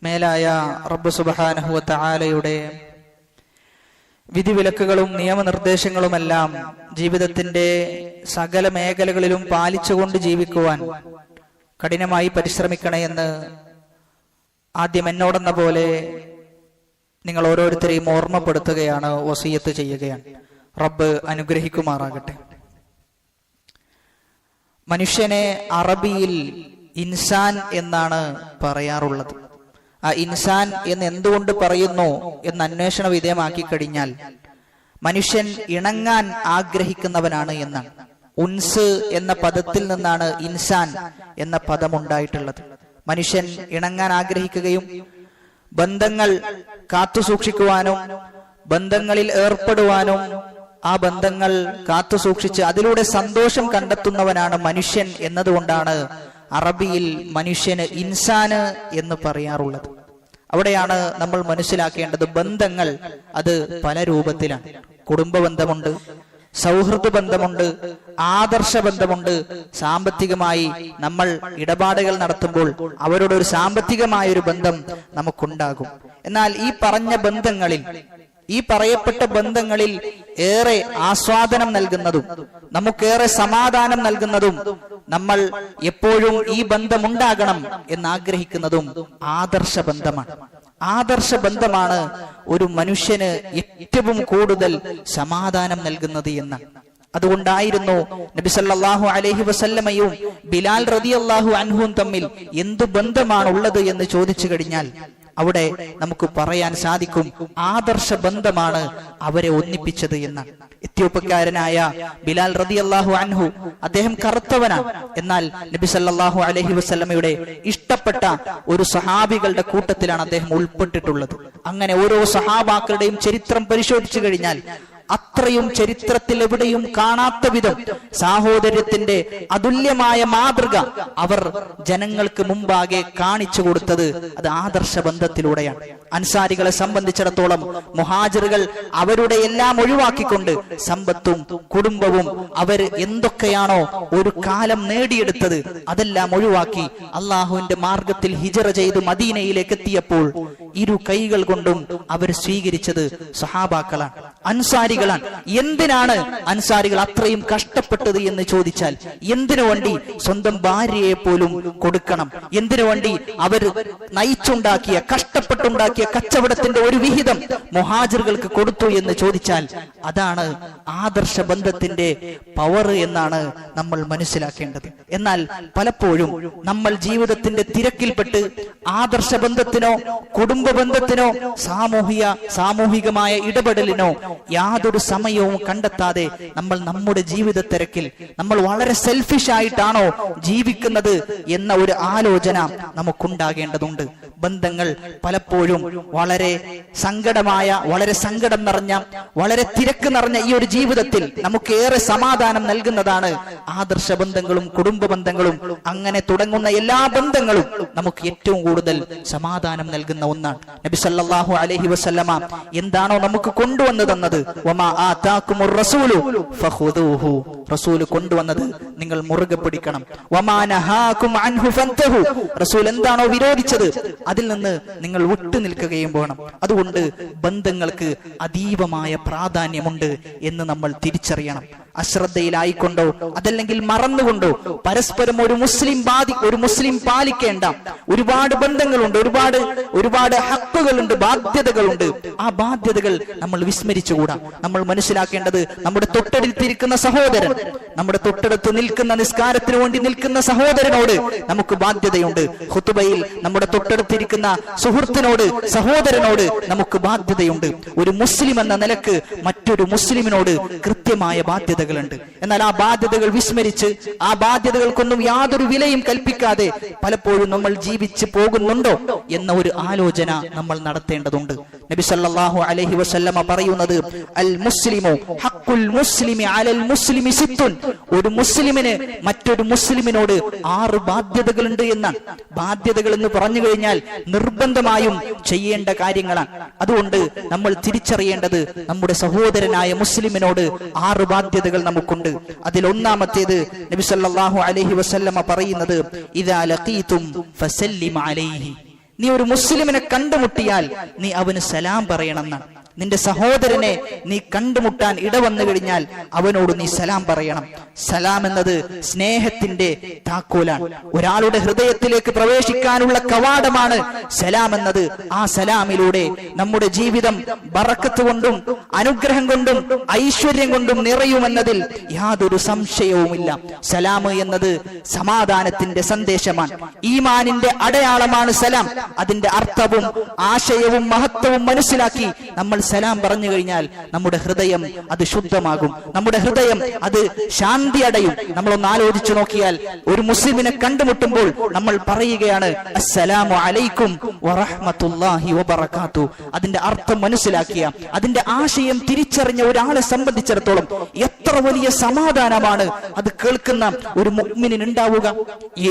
മേലായ റബ്ബ് സുബ്ഹാനഹു വ തആലയുടെ വിധിവിലക്കുകളും നിയമനിർദ്ദേശങ്ങളുമെല്ലാം ജീവിതത്തിന്റെ സകല മേഖലകളിലും പാലിച്ചുകൊണ്ട് ജീവിക്കുവാൻ കഠിനമായി പരിശ്രമിക്കണേ എന്ന് ആദ്യം എന്നോടെന്ന പോലെ നിങ്ങൾ ഓരോരുത്തരെയും ഓർമ്മപ്പെടുത്തുകയാണ്, വസിയത്ത് ചെയ്യുകയാണ്. റബ്ബ് അനുഗ്രഹിക്കുമാറാകട്ടെ. മനുഷ്യനെ അറബിയിൽ ഇൻസാൻ എന്നാണ് പറയാറുള്ളത്. ആ ഇൻസാൻ എന്ന് എന്തുകൊണ്ട് പറയുന്നു എന്ന് അന്വേഷണ വിധേയമാക്കി കഴിഞ്ഞാൽ മനുഷ്യൻ ഇണങ്ങാൻ ആഗ്രഹിക്കുന്നവനാണ് എന്നാണ്. ഉൻസ് എന്ന പദത്തിൽ നിന്നാണ് ഇൻസാൻ എന്ന പദം ഉണ്ടായിട്ടുള്ളത്. മനുഷ്യൻ ഇണങ്ങാൻ ആഗ്രഹിക്കുകയും ബന്ധങ്ങൾ കാത്തുസൂക്ഷിക്കുവാനും ബന്ധങ്ങളിൽ ഏർപ്പെടുവാനും ആ ബന്ധങ്ങൾ കാത്തുസൂക്ഷിച്ച് അതിലൂടെ സന്തോഷം കണ്ടെത്തുന്നവനാണ് മനുഷ്യൻ എന്നതുകൊണ്ടാണ് അറബിയിൽ മനുഷ്യന് ഇൻസാന് എന്ന് പറയാറുള്ളത്. അവിടെയാണ് നമ്മൾ മനസ്സിലാക്കേണ്ടത്, ബന്ധങ്ങൾ അത് പല രൂപത്തിലാണ്. കുടുംബ ബന്ധമുണ്ട്, സൗഹൃദ ബന്ധമുണ്ട്, ആദർശ ബന്ധമുണ്ട്. സാമ്പത്തികമായി നമ്മൾ ഇടപാടുകൾ നടത്തുമ്പോൾ അവരോട് ഒരു സാമ്പത്തികമായ ഒരു ബന്ധം നമുക്കുണ്ടാകും. എന്നാൽ ഈ പറഞ്ഞ ബന്ധങ്ങളിൽ, ഈ പറയപ്പെട്ട ബന്ധങ്ങളിൽ ഏറെ ആസ്വാദനം നൽകുന്നതും നമുക്കേറെ സമാധാനം നൽകുന്നതും നമ്മൾ എപ്പോഴും ഈ ബന്ധമുണ്ടാകണം എന്നാഗ്രഹിക്കുന്നതും ആദർശ ബന്ധമാണ്. ആദർശ ബന്ധമാണ് ഒരു മനുഷ്യന് ഏറ്റവും കൂടുതൽ സമാധാനം നൽകുന്നത് എന്ന്. അതുകൊണ്ടായിരുന്നു നബി സല്ലല്ലാഹു അലൈഹി വസല്ലമയും ബിലാൽ റളിയല്ലാഹു അൻഹുവും തമ്മിൽ എന്തു ബന്ധമാണ് ഉള്ളത് എന്ന് ചോദിച്ചു കഴിഞ്ഞാൽ അവിടെ നമുക്ക് പറയാൻ സാധിക്കും, ആദർശ ബന്ധമാണ് അവരെ ഒന്നിപ്പിച്ചത് എന്നാണ്. എത്യോപ്യക്കാരനായ ബിലാൽ റളിയല്ലാഹു അൻഹു, അദ്ദേഹം കറുത്തവനാണ്. എന്നാൽ നബി സല്ലല്ലാഹു അലൈഹി വസല്ലമയുടെ ഇഷ്ടപ്പെട്ട ഒരു സഹാബികളുടെ കൂട്ടത്തിലാണ് അദ്ദേഹം ഉൾപ്പെട്ടിട്ടുള്ളത്. അങ്ങനെ ഓരോ സഹാബാക്കളുടെയും ചരിത്രം പരിശോധിച്ചു കഴിഞ്ഞാൽ അത്രയും ചരിത്രത്തിൽ എവിടെയും കാണാത്ത വിധം സാഹോദര്യത്തിന്റെ അതുല്യമായ മാതൃക അവർ ജനങ്ങൾക്ക് മുമ്പാകെ കാണിച്ചു കൊടുത്തത് അത് ആദർശ ബന്ധത്തിലൂടെയാണ്. അൻസാരികളെ സംബന്ധിച്ചിടത്തോളം മുഹാജിറുകൾ അവരുടെ എല്ലാം ഒഴിവാക്കിക്കൊണ്ട് സമ്പത്തും കുടുംബവും അവർ എന്തൊക്കെയാണോ ഒരു കാലം നേടിയെടുത്തത് അതെല്ലാം ഒഴിവാക്കി അള്ളാഹുവിന്റെ മാർഗത്തിൽ ഹിജറ ചെയ്ത് മദീനയിലേക്ക് എത്തിയപ്പോൾ ഇരു കൈകൾ കൊണ്ടും അവർ സ്വീകരിച്ചത് സഹാബാക്കളാണ്, അൻസാരികളാണ്. എന്തിനാണ് അൻസാരികൾ അത്രയും കഷ്ടപ്പെട്ടത് എന്ന് ചോദിച്ചാൽ, എന്തിനു വേണ്ടി സ്വന്തം ഭാര്യയെ പോലും കൊടുക്കണം, എന്തിനു വേണ്ടി അവർ നയിച്ചുണ്ടാക്കിയ കഷ്ടപ്പെട്ടുണ്ടാക്കിയ കച്ചവടത്തിന്റെ ഒരു വിഹിതം മുഹാജിറുകൾക്ക് കൊടുത്തു എന്ന് ചോദിച്ചാൽ അതാണ് ആദർശ ബന്ധത്തിന്റെ പവർ എന്നാണ് നമ്മൾ മനസ്സിലാക്കേണ്ടത്. എന്നാൽ പലപ്പോഴും നമ്മൾ ജീവിതത്തിന്റെ തിരക്കിൽപ്പെട്ട് ആദർശ ബന്ധത്തിനോ കുടുംബ ബന്ധത്തിനോ സാമൂഹികമായ ഇടപെടലിനോ യാതൊരു സമയവും കണ്ടെത്താതെ നമ്മൾ നമ്മുടെ ജീവിത തിരക്കിൽ നമ്മൾ വളരെ സെൽഫിഷ് ആയിട്ടാണോ ജീവിക്കുന്നത് എന്ന ഒരു ആലോചന നമുക്കുണ്ടാകേണ്ടതുണ്ട്. ബന്ധങ്ങൾ പലപ്പോഴും വളരെ സങ്കടമായ, വളരെ സങ്കടം നിറഞ്ഞ, വളരെ തിരക്ക് നിറഞ്ഞ ഈ ഒരു ജീവിതത്തിൽ നമുക്കേറെ സമാധാനം നൽകുന്നതാണ് ആദർശ ബന്ധങ്ങളും കുടുംബ ബന്ധങ്ങളും. അങ്ങനെ തുടങ്ങുന്ന എല്ലാ ബന്ധങ്ങളും നമുക്ക് ഏറ്റവും കൂടുതൽ സമാധാനം നൽകുന്ന ഒന്നാണ്. നബി സല്ലല്ലാഹു അലൈഹി വസല്ലമ എന്താണോ നമുക്ക് കൊണ്ടുവന്നു തന്നത്, വമാ ആതാകുമുർ റസൂലു ഫഖുദൂഹു, റസൂൽ കൊണ്ടുവന്നത് നിങ്ങൾ മുറുകെ പിടിക്കണം. വമാ നഹാകും അൻഹു ഫൻതഹു, റസൂൽ എന്താണോ വിരോധിച്ചത് അതിൽ നിന്ന് നിങ്ങൾ വിട്ടു നിൽക്കുകയും വേണം. അതുകൊണ്ട് ബന്ധങ്ങൾക്ക് അതീവമായ പ്രാധാന്യമുണ്ട് എന്ന് നമ്മൾ തിരിച്ചറിയണം. അശ്രദ്ധയിലായിക്കൊണ്ടോ അതല്ലെങ്കിൽ മറന്നുകൊണ്ടോ പരസ്പരം ഒരു മുസ്ലിം പാലിക്കേണ്ട ഒരുപാട് ബന്ധങ്ങളുണ്ട്, ഒരുപാട് ഹക്കുകളുണ്ട്, ബാധ്യതകളുണ്ട്. ആ ബാധ്യതകൾ നമ്മൾ വിസ്മരിച്ചുകൂടാ. നമ്മൾ മനസ്സിലാക്കേണ്ടത്, നമ്മുടെ തൊട്ടടുത്തിരിക്കുന്ന സഹോദരൻ, നമ്മുടെ തൊട്ടടുത്ത് നിൽക്കുന്ന, നിസ്കാരത്തിന് വേണ്ടി നിൽക്കുന്ന സഹോദരനോട് നമുക്ക് ബാധ്യതയുണ്ട്. ഖുതുബയിൽ നമ്മുടെ തൊട്ടടുത്തിരിക്കുന്ന സുഹൃത്തിനോട്, സഹോദരനോട് നമുക്ക് ബാധ്യതയുണ്ട്. ഒരു മുസ്ലിം എന്ന നിലക്ക് മറ്റൊരു മുസ്ലിമിനോട് കൃത്യമായ ബാധ്യതകളുണ്ട്. എന്നാൽ ആ ബാധ്യതകൾ വിസ്മരിച്ച് ആ ബാധ്യതകൾക്കൊന്നും യാതൊരു വിലയും കൽപ്പിക്കാതെ പലപ്പോഴും നമ്മൾ ജീവിച്ചു പോകുന്നുണ്ടോ എന്ന ഒരു ആലോചന നമ്മൾ നടത്തേണ്ടതുണ്ട്. നബി സല്ലല്ലാഹു അലൈഹി വസല്ലമ പറയുന്നത്, അൽ മുസ്ലിമു ഹഖുൽ മുസ്ലിമി അലൽ മുസ്ലിമി സിത്തുൻ, ഒരു മുസ്ലിമിന് മറ്റൊരു മുസ്ലിമിനോട് 6 ബാധ്യതകളുണ്ട് എന്നാണ്. ബാധ്യതകൾ എന്ന് പറഞ്ഞു കഴിഞ്ഞാൽ നിർബന്ധമായും ചെയ്യേണ്ട കാര്യങ്ങളാണ്. അതുകൊണ്ട് നമ്മൾ തിരിച്ചറിയേണ്ടത്, നമ്മുടെ സഹോദരനായ മുസ്ലിമിനോട് 6 ബാധ്യതകൾ നമുക്കുണ്ട്. അതിൽ ഒന്നാമത്തേത് നബി സല്ലല്ലാഹു അലൈഹി വസല്ലമ പറയുന്നത്, ഇദാ ലഖീതും ഫസല്ലിം അലൈഹി, നീ ഒരു മുസ്ലിമിനെ കണ്ടുമുട്ടിയാൽ നീ അവന് സലാം പറയണമെന്നാണ്. നിന്റെ സഹോദരനെ നീ കണ്ടുമുട്ടാൻ ഇടവന്നു കഴിഞ്ഞാൽ അവനോട് നീ സലാം പറയണം. സലാം എന്നത് സ്നേഹത്തിന്റെ താക്കോലാണ്. ഒരാളുടെ ഹൃദയത്തിലേക്ക് പ്രവേശിക്കാനുള്ള കവാടമാണ് സലാം എന്നത്. ആ സലാമിലൂടെ നമ്മുടെ ജീവിതം ബറക്കത്ത് കൊണ്ടും അനുഗ്രഹം കൊണ്ടും ഐശ്വര്യം കൊണ്ടും നിറയുമെന്നതിൽ യാതൊരു സംശയവുമില്ല. സലാം എന്നത് സമാധാനത്തിന്റെ സന്ദേശമാണ്. ഈമാനിന്റെ അടയാളമാണ് സലാം. അതിന്റെ അർത്ഥവും ആശയവും മഹത്വവും മനസ്സിലാക്കി നമ്മൾ സലാം പറഞ്ഞു കഴിഞ്ഞാൽ നമ്മുടെ ഹൃദയം അത് ശുദ്ധമാകും, നമ്മുടെ ഹൃദയം അത് ശാന്തി അടയും. നമ്മളൊന്ന് ആലോചിച്ചു നോക്കിയാൽ ഒരു മുസ്ലിമിനെ കണ്ടുമുട്ടുമ്പോൾ നമ്മൾ പറയുകയാണ് അസ്സലാമു അലൈക്കും വറഹ്മത്തുള്ളാഹി വബറകാത്തു. അതിന്റെ അർത്ഥം മനസ്സിലാക്കിയ, അതിന്റെ ആശയം തിരിച്ചറിഞ്ഞ ഒരാളെ സംബന്ധിച്ചിടത്തോളം എത്ര വലിയ സമാധാനമാണ് അത് കേൾക്കുന്ന ഒരു മുഅ്മിനിന് ഉണ്ടാവുക.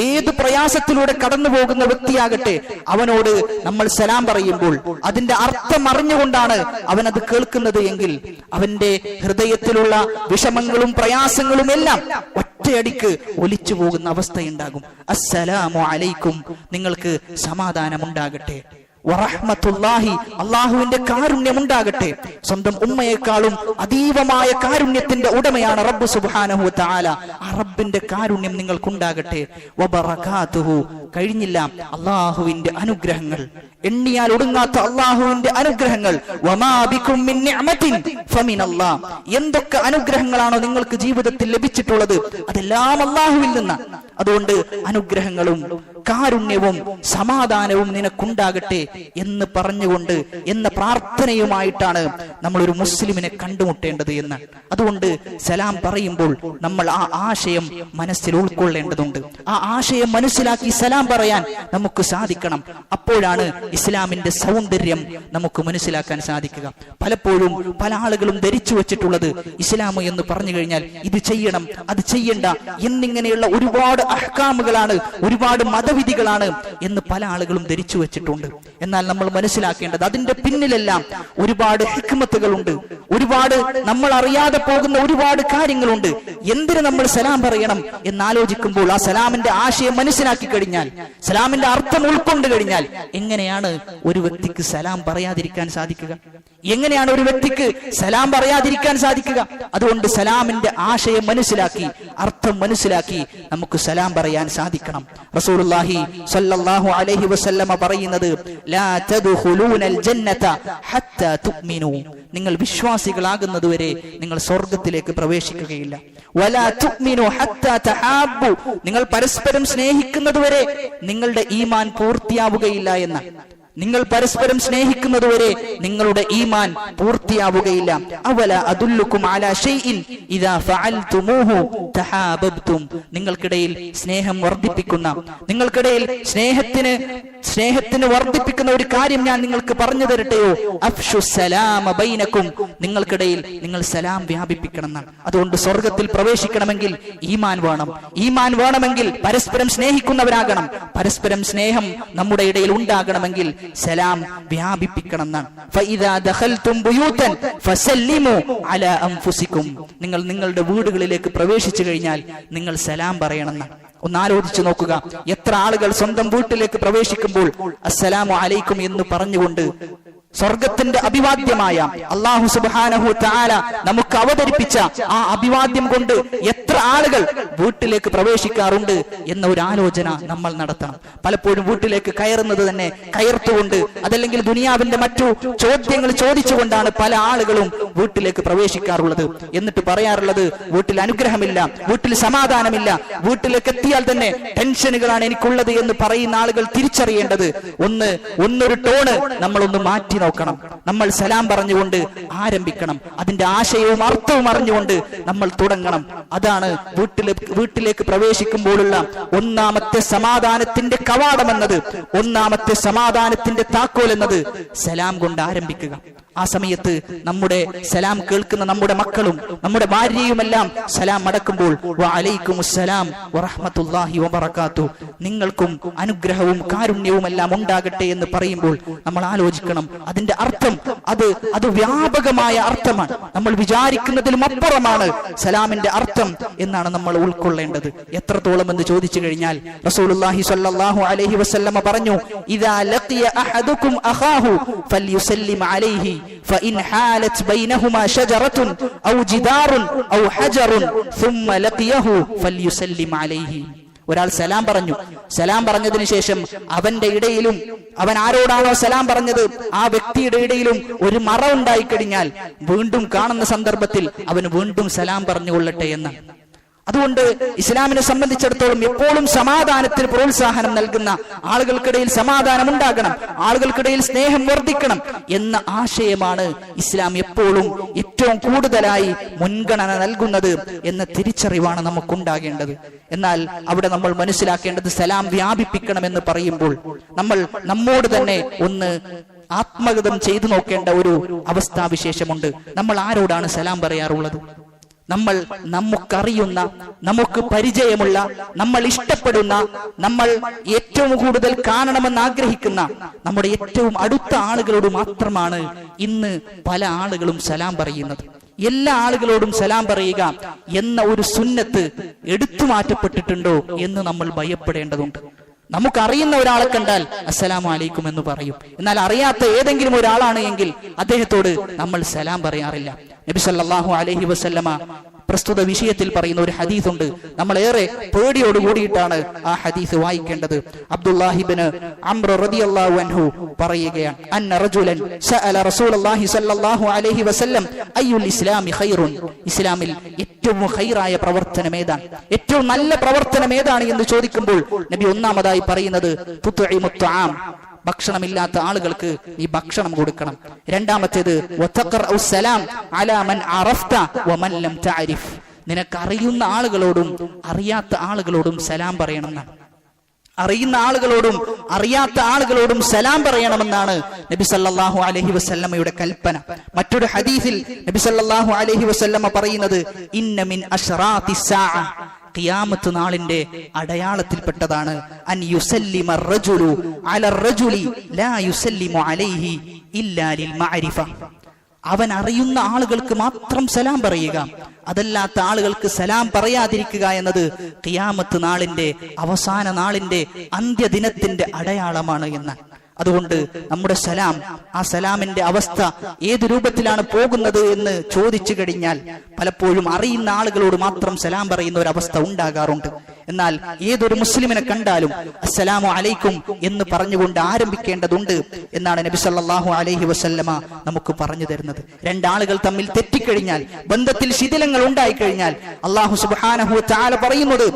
ഏത് പ്രയാസത്തിലൂടെ കടന്നു പോകുന്ന വ്യക്തിയാകട്ടെ, അവനോട് നമ്മൾ സലാം പറയുമ്പോൾ അതിന്റെ അർത്ഥം അറിഞ്ഞുകൊണ്ടാണ് അവൻ അത് കേൾക്കുന്നത് എങ്കിൽ അവന്റെ ഹൃദയത്തിലുള്ള വിഷമങ്ങളും പ്രയാസങ്ങളും എല്ലാം ഒറ്റയടിക്ക് ഒലിച്ചു പോകുന്ന അവസ്ഥയുണ്ടാകും. അസ്സലാമു അലൈക്കും, നിങ്ങൾക്ക് സമാധാനമുണ്ടാകട്ടെ. വറഹ്മത്തുള്ളാഹി, അള്ളാഹുവിന്റെ കാരുണ്യമുണ്ടാകട്ടെ. സ്വന്തം ഉമ്മയെക്കാളും അതീവമായ കാരുണ്യത്തിന്റെ ഉടമയാണ് റബ്ബ് സുബ്ഹാനഹു വ തആല. ആ റബ്ബിന്റെ കാരുണ്യം നിങ്ങൾക്കുണ്ടാകട്ടെ. വബറകാതുഹു, കഴിഞ്ഞില്ല, അള്ളാഹുവിന്റെ അനുഗ്രഹങ്ങൾ, എണ്ണിയാൽ ഒടുങ്ങാത്ത അള്ളാഹുവിന്റെ അനുഗ്രഹങ്ങൾ. വമാ ബികും മിൻ നിഅമത്തിൻ ഫമിനല്ലാഹ്, എന്തൊക്കെ അനുഗ്രഹങ്ങളാണോ നിങ്ങൾക്ക് ജീവിതത്തിൽ ലഭിച്ചിട്ടുള്ളത് അതെല്ലാം അള്ളാഹുവിൽ നിന്ന്. അതുകൊണ്ട് അനുഗ്രഹങ്ങളും കാരുണ്യവും സമാധാനവും നിനക്കുണ്ടാകട്ടെ എന്ന് പറഞ്ഞുകൊണ്ട് എന്ന പ്രാർത്ഥനയുമായിട്ടാണ് നമ്മൾ ഒരു മുസ്ലിമിനെ കണ്ടുമുട്ടേണ്ടത് എന്ന്. അതുകൊണ്ട് സലാം പറയുമ്പോൾ നമ്മൾ ആ ആശയം മനസ്സിൽ ഉൾക്കൊള്ളേണ്ടതുണ്ട്. ആ ആശയം മനസ്സിലാക്കി സലാം പറയാൻ നമുക്ക് സാധിക്കണം. അപ്പോഴാണ് ഇസ്ലാമിന്റെ സൗന്ദര്യം നമുക്ക് മനസ്സിലാക്കാൻ സാധിക്കുക. പലപ്പോഴും പല ആളുകളും ധരിച്ചു വെച്ചിട്ടുള്ളത് ഇസ്ലാം എന്ന് പറഞ്ഞു കഴിഞ്ഞാൽ ഇത് ചെയ്യണം, അത് ചെയ്യണ്ട എന്നിങ്ങനെയുള്ള ഒരുപാട് അഹ്കാമുകളാണ്, ഒരുപാട് മതവിധികളാണ് എന്ന് പല ആളുകളും ധരിച്ചു വെച്ചിട്ടുണ്ട്. എന്നാൽ നമ്മൾ മനസ്സിലാക്കേണ്ടത് അതിന്റെ പിന്നിലെല്ലാം ഒരുപാട് ഹിക്മത്തുകളുണ്ട്, ഒരുപാട് നമ്മൾ അറിയാതെ പോകുന്ന ഒരുപാട് കാര്യങ്ങളുണ്ട്. എന്തിന് നമ്മൾ സലാം പറയണം എന്നാലോചിക്കുമ്പോൾ ആ സലാമിന്റെ ആശയം മനസ്സിലാക്കി കഴിഞ്ഞാൽ, സലാമിന്റെ അർത്ഥം ഉൾക്കൊണ്ടു കഴിഞ്ഞാൽ എങ്ങനെയാണ് ഒരു വ്യക്തിക്ക് സലാം പറയാതിരിക്കാൻ സാധിക്കുക? എങ്ങനെയാണ് ഒരു വ്യക്തിക്ക് സലാം പറയാതിരിക്കാൻ സാധിക്കുക? അതുകൊണ്ട് സലാമിന്റെ ആശയം മനസ്സിലാക്കി, അർത്ഥം മനസ്സിലാക്കി നമുക്ക് സലാം പറയാൻ സാധിക്കണം. റസൂലുള്ളാഹി സ്വല്ലല്ലാഹു അലൈഹി വസല്ലമ പറയുന്നത് ലാ തദ്ഖുലൂനൽ ജന്നത ഹത്താ തുഅ്മിനൂ, നിങ്ങൾ വിശ്വാസികളാകുന്നതുവരെ നിങ്ങൾ സ്വർഗ്ഗത്തിലേക്ക് പ്രവേശിക്കുകയില്ല. വലാ തുഅ്മിനൂ ഹത്താ തഹാബ്ബു, നിങ്ങൾ പരസ്പരം സ്നേഹിക്കുന്നതുവരെ നിങ്ങളുടെ ഈമാൻ പൂർത്തിയാവുകയില്ല എന്ന്. നിങ്ങൾ പരസ്പരം സ്നേഹിക്കുന്നതുവരെ നിങ്ങളുടെ ഈമാൻ പൂർത്തിയാവുകയില്ല. അവല അദുല്ലുക്കും അലാ ഷൈഇൻ ഇദാ ഫഅൽതുമൂഹു തഹാബബ്തും, നിങ്ങൾക്കിടയിൽ സ്നേഹം വർദ്ധിപ്പിക്കുന്ന, നിങ്ങൾക്കിടയിൽ സ്നേഹത്തിന് വർദ്ധിപ്പിക്കുന്ന ഒരു കാര്യം ഞാൻ നിങ്ങൾക്ക് പറഞ്ഞു തരട്ടെയോ? അഫ്ഷു സലാമ ബൈനക്കും, നിങ്ങൾക്കിടയിൽ നിങ്ങൾ സലാം വ്യാപിപ്പിക്കണം എന്നാണ്. അതുകൊണ്ട് സ്വർഗത്തിൽ പ്രവേശിക്കണമെങ്കിൽ ഈമാൻ വേണം. ഈമാൻ വേണമെങ്കിൽ പരസ്പരം സ്നേഹിക്കുന്നവരാകണം. പരസ്പരം സ്നേഹം നമ്മുടെ ഇടയിൽ ഉണ്ടാകണമെങ്കിൽ സലാം വ്യാപിപ്പിക്കണം എന്നാണ്. ഫഇദാ ദഖൽതും ബുയൂതൻ ഫസല്ലിമു അലാ അൻഫുസികും, നിങ്ങൾ നിങ്ങളുടെ വീടുകളിലേക്ക് പ്രവേശിച്ചു കഴിഞ്ഞാൽ നിങ്ങൾ സലാം പറയണം എന്നാണ്. ഒന്ന് ആലോചിച്ചു നോക്കുക, എത്ര ആളുകൾ സ്വന്തം വീട്ടിലേക്ക് പ്രവേശിക്കുമ്പോൾ അസ്സലാമു അലൈക്കും എന്ന് പറഞ്ഞുകൊണ്ട് സ്വർഗത്തിന്റെ അഭിവാദ്യമായ അല്ലാഹു സുബ്ഹാനഹു തആല നമുക്ക് അവതരിപ്പിച്ച ആ അഭിവാദ്യം കൊണ്ട് എത്ര ആളുകൾ വീട്ടിലേക്ക് പ്രവേശിക്കാറുണ്ട് എന്ന ഒരു ആലോചന നമ്മൾ നടത്തണം. പലപ്പോഴും വീട്ടിലേക്ക് കയറുന്നത് തന്നെ കയർത്തുകൊണ്ട്, അതല്ലെങ്കിൽ ദുനിയാവിന്റെ മറ്റു ചോദ്യങ്ങൾ ചോദിച്ചുകൊണ്ടാണ് പല ആളുകളും വീട്ടിലേക്ക് പ്രവേശിക്കാറുള്ളത്. എന്നിട്ട് പറയാറുള്ളത് വീട്ടിൽ അനുഗ്രഹമില്ല, വീട്ടിൽ സമാധാനമില്ല, വീട്ടിലേക്ക് എത്തിയാൽ തന്നെ ടെൻഷനുകളാണ് എനിക്കുള്ളത് എന്ന് പറയുന്ന ആളുകൾ തിരിച്ചറിയേണ്ടത് ഒന്നൊരു ടോണ് നമ്മളൊന്ന് മാറ്റി നോക്കണം. നമ്മൾ സലാം പറഞ്ഞുകൊണ്ട് ആരംഭിക്കണം. അതിന്റെ ആശയവും അർത്ഥവും അറിഞ്ഞുകൊണ്ട് നമ്മൾ തുടങ്ങണം. അതാണ് വീട്ടിലേക്ക് പ്രവേശിക്കുമ്പോഴുള്ള ഒന്നാമത്തെ സമാധാനത്തിന്റെ കവാടം എന്നത്, ഒന്നാമത്തെ സമാധാനത്തിന്റെ താക്കോൽ എന്നത് സലാം കൊണ്ട് ആരംഭിക്കുക. ആ സമയത്ത് നമ്മുടെ സലാം കേൾക്കുന്ന നമ്മുടെ മക്കളും നമ്മുടെ ഭാര്യയുമെല്ലാം സലാം മടക്കുമ്പോൾ വഅലൈക്കുമുസ്സലാം വറഹ്മത്തുള്ളാഹി വബറകാതുഹു, നിങ്ങൾക്കും അനുഗ്രഹവും കാരുണ്യവും എല്ലാം ഉണ്ടാകട്ടെ എന്ന് പറയുമ്പോൾ നമ്മൾ ആലോചിക്കണം, അതിന്റെ അർത്ഥം അത് വ്യാപകമായ അർത്ഥമാണ്. നമ്മൾ വിചാരിക്കുന്നതിലും അപ്പുറമാണ് സലാമിന്റെ അർത്ഥം എന്നാണ് നമ്മൾ ഉൾക്കൊള്ളേണ്ടത്. എത്രത്തോളം എന്ന് ചോദിച്ചു കഴിഞ്ഞാൽ റസൂലുള്ളാഹി സ്വല്ലല്ലാഹു അലൈഹി വസല്ലമ പറഞ്ഞു, ഇദാ ലഖിയ അഹദുകും അഖാഹു ഫൽയുസല്ലിം അലൈഹി ഫഇൻ ഹാലത് ബൈനഹുമാ ഷജറത്തുൻ ഔ ജിദാറുൻ ഔ ഹജറുൻ ثم ലഖിയഹു ഫൽയുസല്ലിം അലൈഹി. ഒരാൾ സലാം പറഞ്ഞു, സലാം പറഞ്ഞതിന് ശേഷം അവന്റെ ഇടയിലും, അവൻ ആരോടാണോ സലാം പറഞ്ഞത് ആ വ്യക്തിയുടെ ഇടയിലും ഒരു മറ ഉണ്ടായിക്കഴിഞ്ഞാൽ വീണ്ടും കാണുന്ന സന്ദർഭത്തിൽ അവന് വീണ്ടും സലാം പറഞ്ഞുകൊള്ളട്ടെ എന്ന്. അതുകൊണ്ട് ഇസ്ലാമിനെ സംബന്ധിച്ചിടത്തോളം എപ്പോഴും സമാധാനത്തിന് പ്രോത്സാഹനം നൽകുന്ന, ആളുകൾക്കിടയിൽ സമാധാനം ഉണ്ടാകണം, ആളുകൾക്കിടയിൽ സ്നേഹം വർദ്ധിക്കണം എന്ന ആശയമാണ് ഇസ്ലാം എപ്പോഴും ഏറ്റവും കൂടുതലായി മുൻഗണന നൽകുന്നത് എന്ന തിരിച്ചറിവാണ് നമുക്കുണ്ടാകേണ്ടത്. എന്നാൽ അവിടെ നമ്മൾ മനസ്സിലാക്കേണ്ടത്, സലാം വ്യാപിപ്പിക്കണമെന്ന് പറയുമ്പോൾ നമ്മൾ നമ്മോട് തന്നെ ഒന്ന് ആത്മഗതം ചെയ്തു നോക്കേണ്ട ഒരു അവസ്ഥാവിശേഷമുണ്ട്. നമ്മൾ ആരോടാണ് സലാം പറയാറുള്ളത്? നമ്മൾ നമുക്കറിയുന്ന, നമുക്ക് പരിചയമുള്ള, നമ്മൾ ഇഷ്ടപ്പെടുന്ന, നമ്മൾ ഏറ്റവും കൂടുതൽ കാണണമെന്ന് ആഗ്രഹിക്കുന്ന നമ്മുടെ ഏറ്റവും അടുത്ത ആളുകളോട് മാത്രമാണ് ഇന്ന് പല ആളുകളും സലാം പറയുന്നത്. എല്ലാ ആളുകളോടും സലാം പറയുക എന്ന ഒരു സുന്നത്ത് എടുത്തു മാറ്റപ്പെട്ടിട്ടുണ്ടോ എന്ന് നമ്മൾ ഭയപ്പെടേണ്ടതുണ്ട്. നമുക്കറിയുന്ന ഒരാളെ കണ്ടാൽ അസ്സലാമു അലൈക്കും എന്ന് പറയും. എന്നാൽ അറിയാത്ത ഏതെങ്കിലും ഒരാളാണ് എങ്കിൽ അദ്ദേഹത്തോട് നമ്മൾ സലാം പറയാറില്ല. നബി സല്ലല്ലാഹു അലൈഹി വസല്ലമ പ്രസ്തുത വിഷയത്തിൽ പറയുന്ന ഒരു ഹദീസ് ഉണ്ട്. നമ്മൾ ഏറെ പേടിയോട് കൂടിയിട്ടാണ് ആ ഹദീസ് വായിക്കേണ്ടത്. അബ്ദുല്ലാഹി ഇബ്നു അംർ റളിയല്ലാഹു അൻഹു പറയുകയാണ്, അന്ന റജുലൻ സഅല റസൂലുള്ളാഹി സ്വല്ലല്ലാഹു അലൈഹി വസല്ലം അയ്യുൽ ഇസ്ലാമി ഖൈറുൻ, ഇസ്ലാമിൽ ഏറ്റവും ഖൈറായ പ്രവർത്തനം ഏതാണ്, ഏറ്റവും നല്ല പ്രവർത്തനം ഏതാണ് എന്ന് ചോദിക്കുമ്പോൾ നബി ഒന്നാമതായി പറയുന്നത് തുത്ഇമുത് തആം, ഭക്ഷണമില്ലാത്ത ആളുകൾക്ക് നീ ഭക്ഷണം കൊടുക്കണം. രണ്ടാമത്തേത് വതഖറഉ സലാം അലാ മൻ അറഫ്ത വമൻ ലം തഅരിഫ്, നിനക്കറിയുന്ന ആളുകളോടും അറിയാത്ത ആളുകളോടും സലാം പറയണമെന്നാണ്. അറിയുന്ന ആളുകളോടും അറിയാത്ത ആളുകളോടും സലാം പറയണമെന്നാണ് നബി സല്ലല്ലാഹു അലൈഹി വസല്ലമയുടെ കൽപ്പന. മറ്റൊരു ഹദീസിൽ നബി സല്ലല്ലാഹു അലൈഹി വസല്ലമ പറയുന്നത്, ഇന്ന മിൻ അശ്റാത്തിസ് സാഅ, ഖിയാമത്ത് നാളിന്റെ അടയാളത്തിൽപ്പെട്ടതാണ് അൻ യുസല്ലിമ റജുലു അലർ റജുലി ലാ യുസല്ലിമു അലൈഹി ഇല്ലാ ലിൽ മഅരിഫ, അവൻ അറിയുന്ന ആളുകൾക്ക് മാത്രം സലാം പറയുക, അതല്ലാത്ത ആളുകൾക്ക് സലാം പറയാതിരിക്കുക എന്നത് ഖിയാമത്ത് നാളിന്റെ, അവസാന നാളിന്റെ, അന്ത്യദിനത്തിന്റെ അടയാളമാണ് എന്ന്. അതുകൊണ്ട് നമ്മുടെ സലാം, ആ സലാമിന്റെ അവസ്ഥ ഏത് രൂപത്തിലാണ് പോകുന്നത് എന്ന് ചോദിച്ചു കഴിഞ്ഞാൽ പലപ്പോഴും അറിയുന്ന ആളുകളോട് മാത്രം സലാം പറയുന്ന ഒരു അവസ്ഥ ഉണ്ടാകാറുണ്ട്. എന്നാൽ ഏതൊരു മുസ്ലിമിനെ കണ്ടാലും അസ്സലാമു അലൈക്കും എന്ന് പറഞ്ഞുകൊണ്ട് ആരംഭിക്കേണ്ടതുണ്ട് എന്നാണ് നബി സല്ലല്ലാഹു അലൈഹി വസല്ലമ നമുക്ക് പറഞ്ഞു തരുന്നത്. രണ്ടാളുകൾ തമ്മിൽ തെറ്റിക്കഴിഞ്ഞാൽ, ബന്ധത്തിൽ ശിഥിലങ്ങൾ ഉണ്ടായിക്കഴിഞ്ഞാൽ അല്ലാഹു സുബ്ഹാനഹു വ തആല പറയുന്നത്,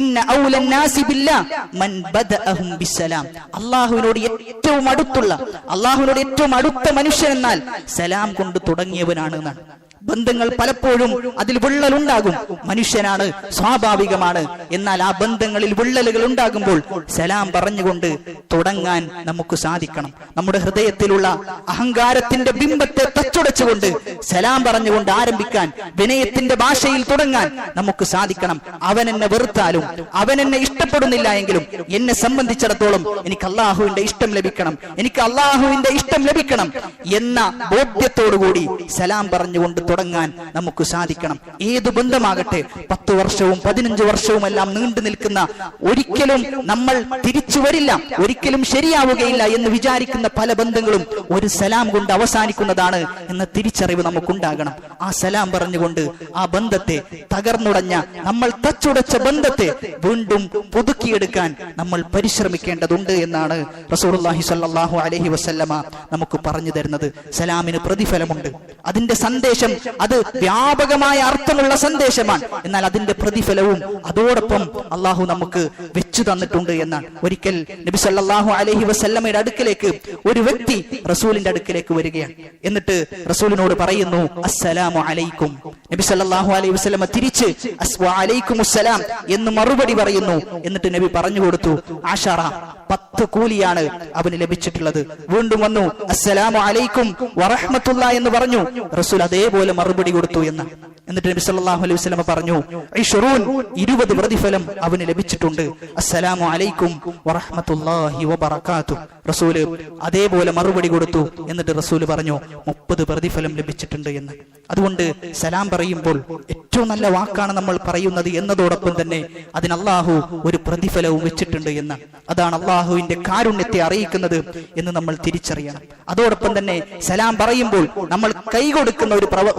ഇന്ന ഔലൻ നാസി ബില്ലാഹ് മൻ ബദഅഹും ബിസ്സലാം, അല്ലാഹുവിനോട് ഏറ്റവും അടുത്തുള്ള, അല്ലാഹുവിനോട് ഏറ്റവും അടുത്ത മനുഷ്യൻ എന്നാൽ സലാം കൊണ്ട് തുടങ്ങിയവനാണ് എന്നാണ്. ബന്ധങ്ങൾ പലപ്പോഴും അതിൽ വിള്ളലുണ്ടാകും, മനുഷ്യനാണ്, സ്വാഭാവികമാണ്. എന്നാൽ ആ ബന്ധങ്ങളിൽ വിള്ളലുകൾ ഉണ്ടാകുമ്പോൾ സലാം പറഞ്ഞുകൊണ്ട് തുടങ്ങാൻ നമുക്ക് സാധിക്കണം. നമ്മുടെ ഹൃദയത്തിലുള്ള അഹങ്കാരത്തിന്റെ ബിംബത്തെ തച്ചുടച്ചുകൊണ്ട് സലാം പറഞ്ഞുകൊണ്ട് ആരംഭിക്കാൻ, വിനയത്തിന്റെ ഭാഷയിൽ തുടങ്ങാൻ നമുക്ക് സാധിക്കണം. അവൻ എന്നെ വെറുത്താലും, അവൻ എന്നെ ഇഷ്ടപ്പെടുന്നില്ല എങ്കിലും എന്നെ സംബന്ധിച്ചിടത്തോളം എനിക്ക് അള്ളാഹുവിന്റെ ഇഷ്ടം ലഭിക്കണം, എനിക്ക് അള്ളാഹുവിന്റെ ഇഷ്ടം ലഭിക്കണം എന്ന ബോധ്യത്തോടുകൂടി സലാം പറഞ്ഞുകൊണ്ട് തുടങ്ങാൻ നമുക്ക് സാധിക്കണം. ഏതു ബന്ധമാകട്ടെ, 10 വർഷവും 15 വർഷവും എല്ലാം നീണ്ടു നിൽക്കുന്ന, ഒരിക്കലും നമ്മൾ തിരിച്ചു വരില്ല, ഒരിക്കലും ശരിയാവുകയില്ല എന്ന് വിചാരിക്കുന്ന പല ബന്ധങ്ങളും ഒരു സലാം കൊണ്ട് അവസാനിക്കുന്നതാണ് എന്ന തിരിച്ചറിവ് നമുക്കുണ്ടാകണം. ആ സലാം പറഞ്ഞുകൊണ്ട് ആ ബന്ധത്തെ, തകർന്നുടഞ്ഞ, നമ്മൾ തച്ചുടച്ച ബന്ധത്തെ വീണ്ടും പുതുക്കിയെടുക്കാൻ നമ്മൾ പരിശ്രമിക്കേണ്ടതുണ്ട് എന്നാണ് റസൂലുള്ളാഹി സ്വല്ലല്ലാഹു അലൈഹി വസല്ലമ നമുക്ക് പറഞ്ഞു തരുന്നത്. സലാമിന് പ്രതിഫലമുണ്ട്, അതിന്റെ സന്ദേശം അത് വ്യാപകമായ അർത്ഥമുള്ള സന്ദേശമാണ്. എന്നാൽ അതിന്റെ പ്രതിഫലവും അതോടൊപ്പം അള്ളാഹു നമുക്ക് വെച്ചു തന്നിട്ടുണ്ട് എന്നാണ്. ഒരിക്കൽ നബി സല്ലല്ലാഹു അലൈഹി വസല്ലമയുടെ അടുക്കലേക്ക് ഒരു വ്യക്തി റസൂലിന്റെ അടുക്കലേക്ക് വരികയാണ്. എന്നിട്ട് റസൂലിനോട് പറയുന്നു, അസ്സലാമു അലൈക്കും. നബി സല്ലല്ലാഹു അലൈഹി വസല്ലമ തിരിച്ച് വഅലൈക്കുമുസ്സലാം എന്ന് മറുപടി പറയുന്നു. എന്നിട്ട് നബി പറഞ്ഞു കൊടുത്തു, 10 കൂലിയാണ് അവന് ലഭിച്ചിട്ടുള്ളത്. വീണ്ടും വന്നു, അസ്സലാമു അലൈക്കും വറഹ്മത്തുള്ളാഹി എന്ന് പറഞ്ഞു. റസൂൽ അതേപോലെ മറുപടി കൊടുത്തു എന്ന്. എന്നിട്ട് നബി സല്ലല്ലാഹു അലൈഹി വസല്ലം പറഞ്ഞു, 20 പ്രതിഫലം അവന് ലഭിച്ചിട്ടുണ്ട്. അസ്സലാമു അലൈക്കും വറഹ്മത്തുള്ളാഹി വബറകാതുഹു. റസൂല് അതേപോലെ മറുപടി കൊടുത്തു. എന്നിട്ട് റസൂല് പറഞ്ഞു, 30 പ്രതിഫലം ലഭിച്ചിട്ടുണ്ട് എന്ന്. അതുകൊണ്ട് സലാം പറയുമ്പോൾ ഏറ്റവും നല്ല വാക്കാണ് നമ്മൾ പറയുന്നത് എന്നതോടൊപ്പം തന്നെ അതിന് അള്ളാഹു ഒരു പ്രതിഫലവും വെച്ചിട്ടുണ്ട് എന്ന്. അതാണ് അള്ളാഹുവിന്റെ കാരുണ്യത്തെ അറിയിക്കുന്നത് എന്ന് നമ്മൾ തിരിച്ചറിയണം. അതോടൊപ്പം തന്നെ സലാം പറയുമ്പോൾ നമ്മൾ കൈ കൊടുക്കുന്ന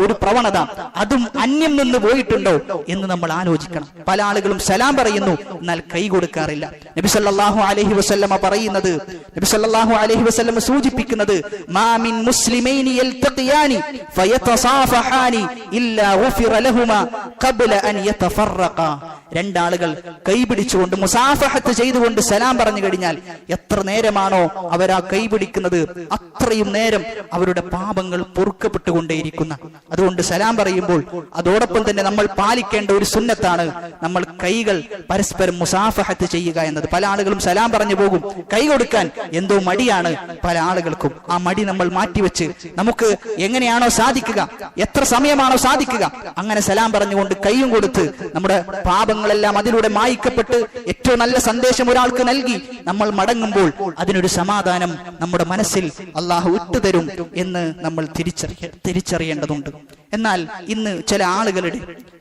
ഒരു പ്രവണത അതും അന്യം നിന്ന് പോയിട്ടുണ്ടോ എന്ന് നമ്മൾ ആലോചിക്കണം. പല ആളുകളും സലാം പറയുന്നു, എന്നാൽ കൈ കൊടുക്കാറില്ല. നബി സല്ലല്ലാഹു അലൈഹി വസല്ലമ പറയുന്നത്, നബി സല്ലല്ലാഹു അലൈഹി വസല്ലമ സൂചിപ്പിക്കുന്നത്, മാ മിൻ മുസ്ലിമൈനി യൽതഖിയാനി ഫയതസാഫഹാനി ഇല്ലാ ഗുഫിറ ലഹുമാ ഖബ്ല അൻ യതഫറഖാ. രണ്ടാളുകൾ കൈപിടിച്ചുകൊണ്ട് മുസാഫഹത്ത് ചെയ്തുകൊണ്ട് സലാം പറഞ്ഞു കഴിഞ്ഞാൽ എത്ര നേരമാണോ അവർ ആ കൈപിടിക്കുന്നത് അത്രയും നേരം അവരുടെ പാപങ്ങൾ പൊറുക്കപ്പെട്ടുകൊണ്ടേയിരിക്കുന്ന. അതുകൊണ്ട് സലാം പറയുമ്പോൾ അതോടൊപ്പം തന്നെ നമ്മൾ പാലിക്കേണ്ട ഒരു സുന്നത്താണ് നമ്മൾ കൈകൾ പരസ്പരം മുസാഫഹത്ത് ചെയ്യുക എന്നത്. പല ആളുകളും സലാം പറഞ്ഞു പോകും, കൈ കൊടുക്കാൻ എന്തോ മടിയാണ് പല ആളുകൾക്കും. ആ മടി നമ്മൾ മാറ്റിവെച്ച് നമുക്ക് എങ്ങനെയാണോ സാധിക്കുക, എത്ര സമയമാണോ സാധിക്കുക, അങ്ങനെ സലാം പറഞ്ഞുകൊണ്ട് കൈയും കൊടുത്ത് നമ്മുടെ പാപങ്ങളെല്ലാം അതിലൂടെ മായ്ക്കപ്പെട്ട് ഏറ്റവും നല്ല സന്ദേശം ഒരാൾക്ക് നൽകി നമ്മൾ മടങ്ങുമ്പോൾ അതിനൊരു സമാധാനം നമ്മുടെ മനസ്സിൽ അള്ളാഹു ഇട്ടുതരും എന്ന് നമ്മൾ തിരിച്ചറിയേണ്ടതുണ്ട്. എന്നാൽ ഇന്ന് ചില ആളുകളുടെ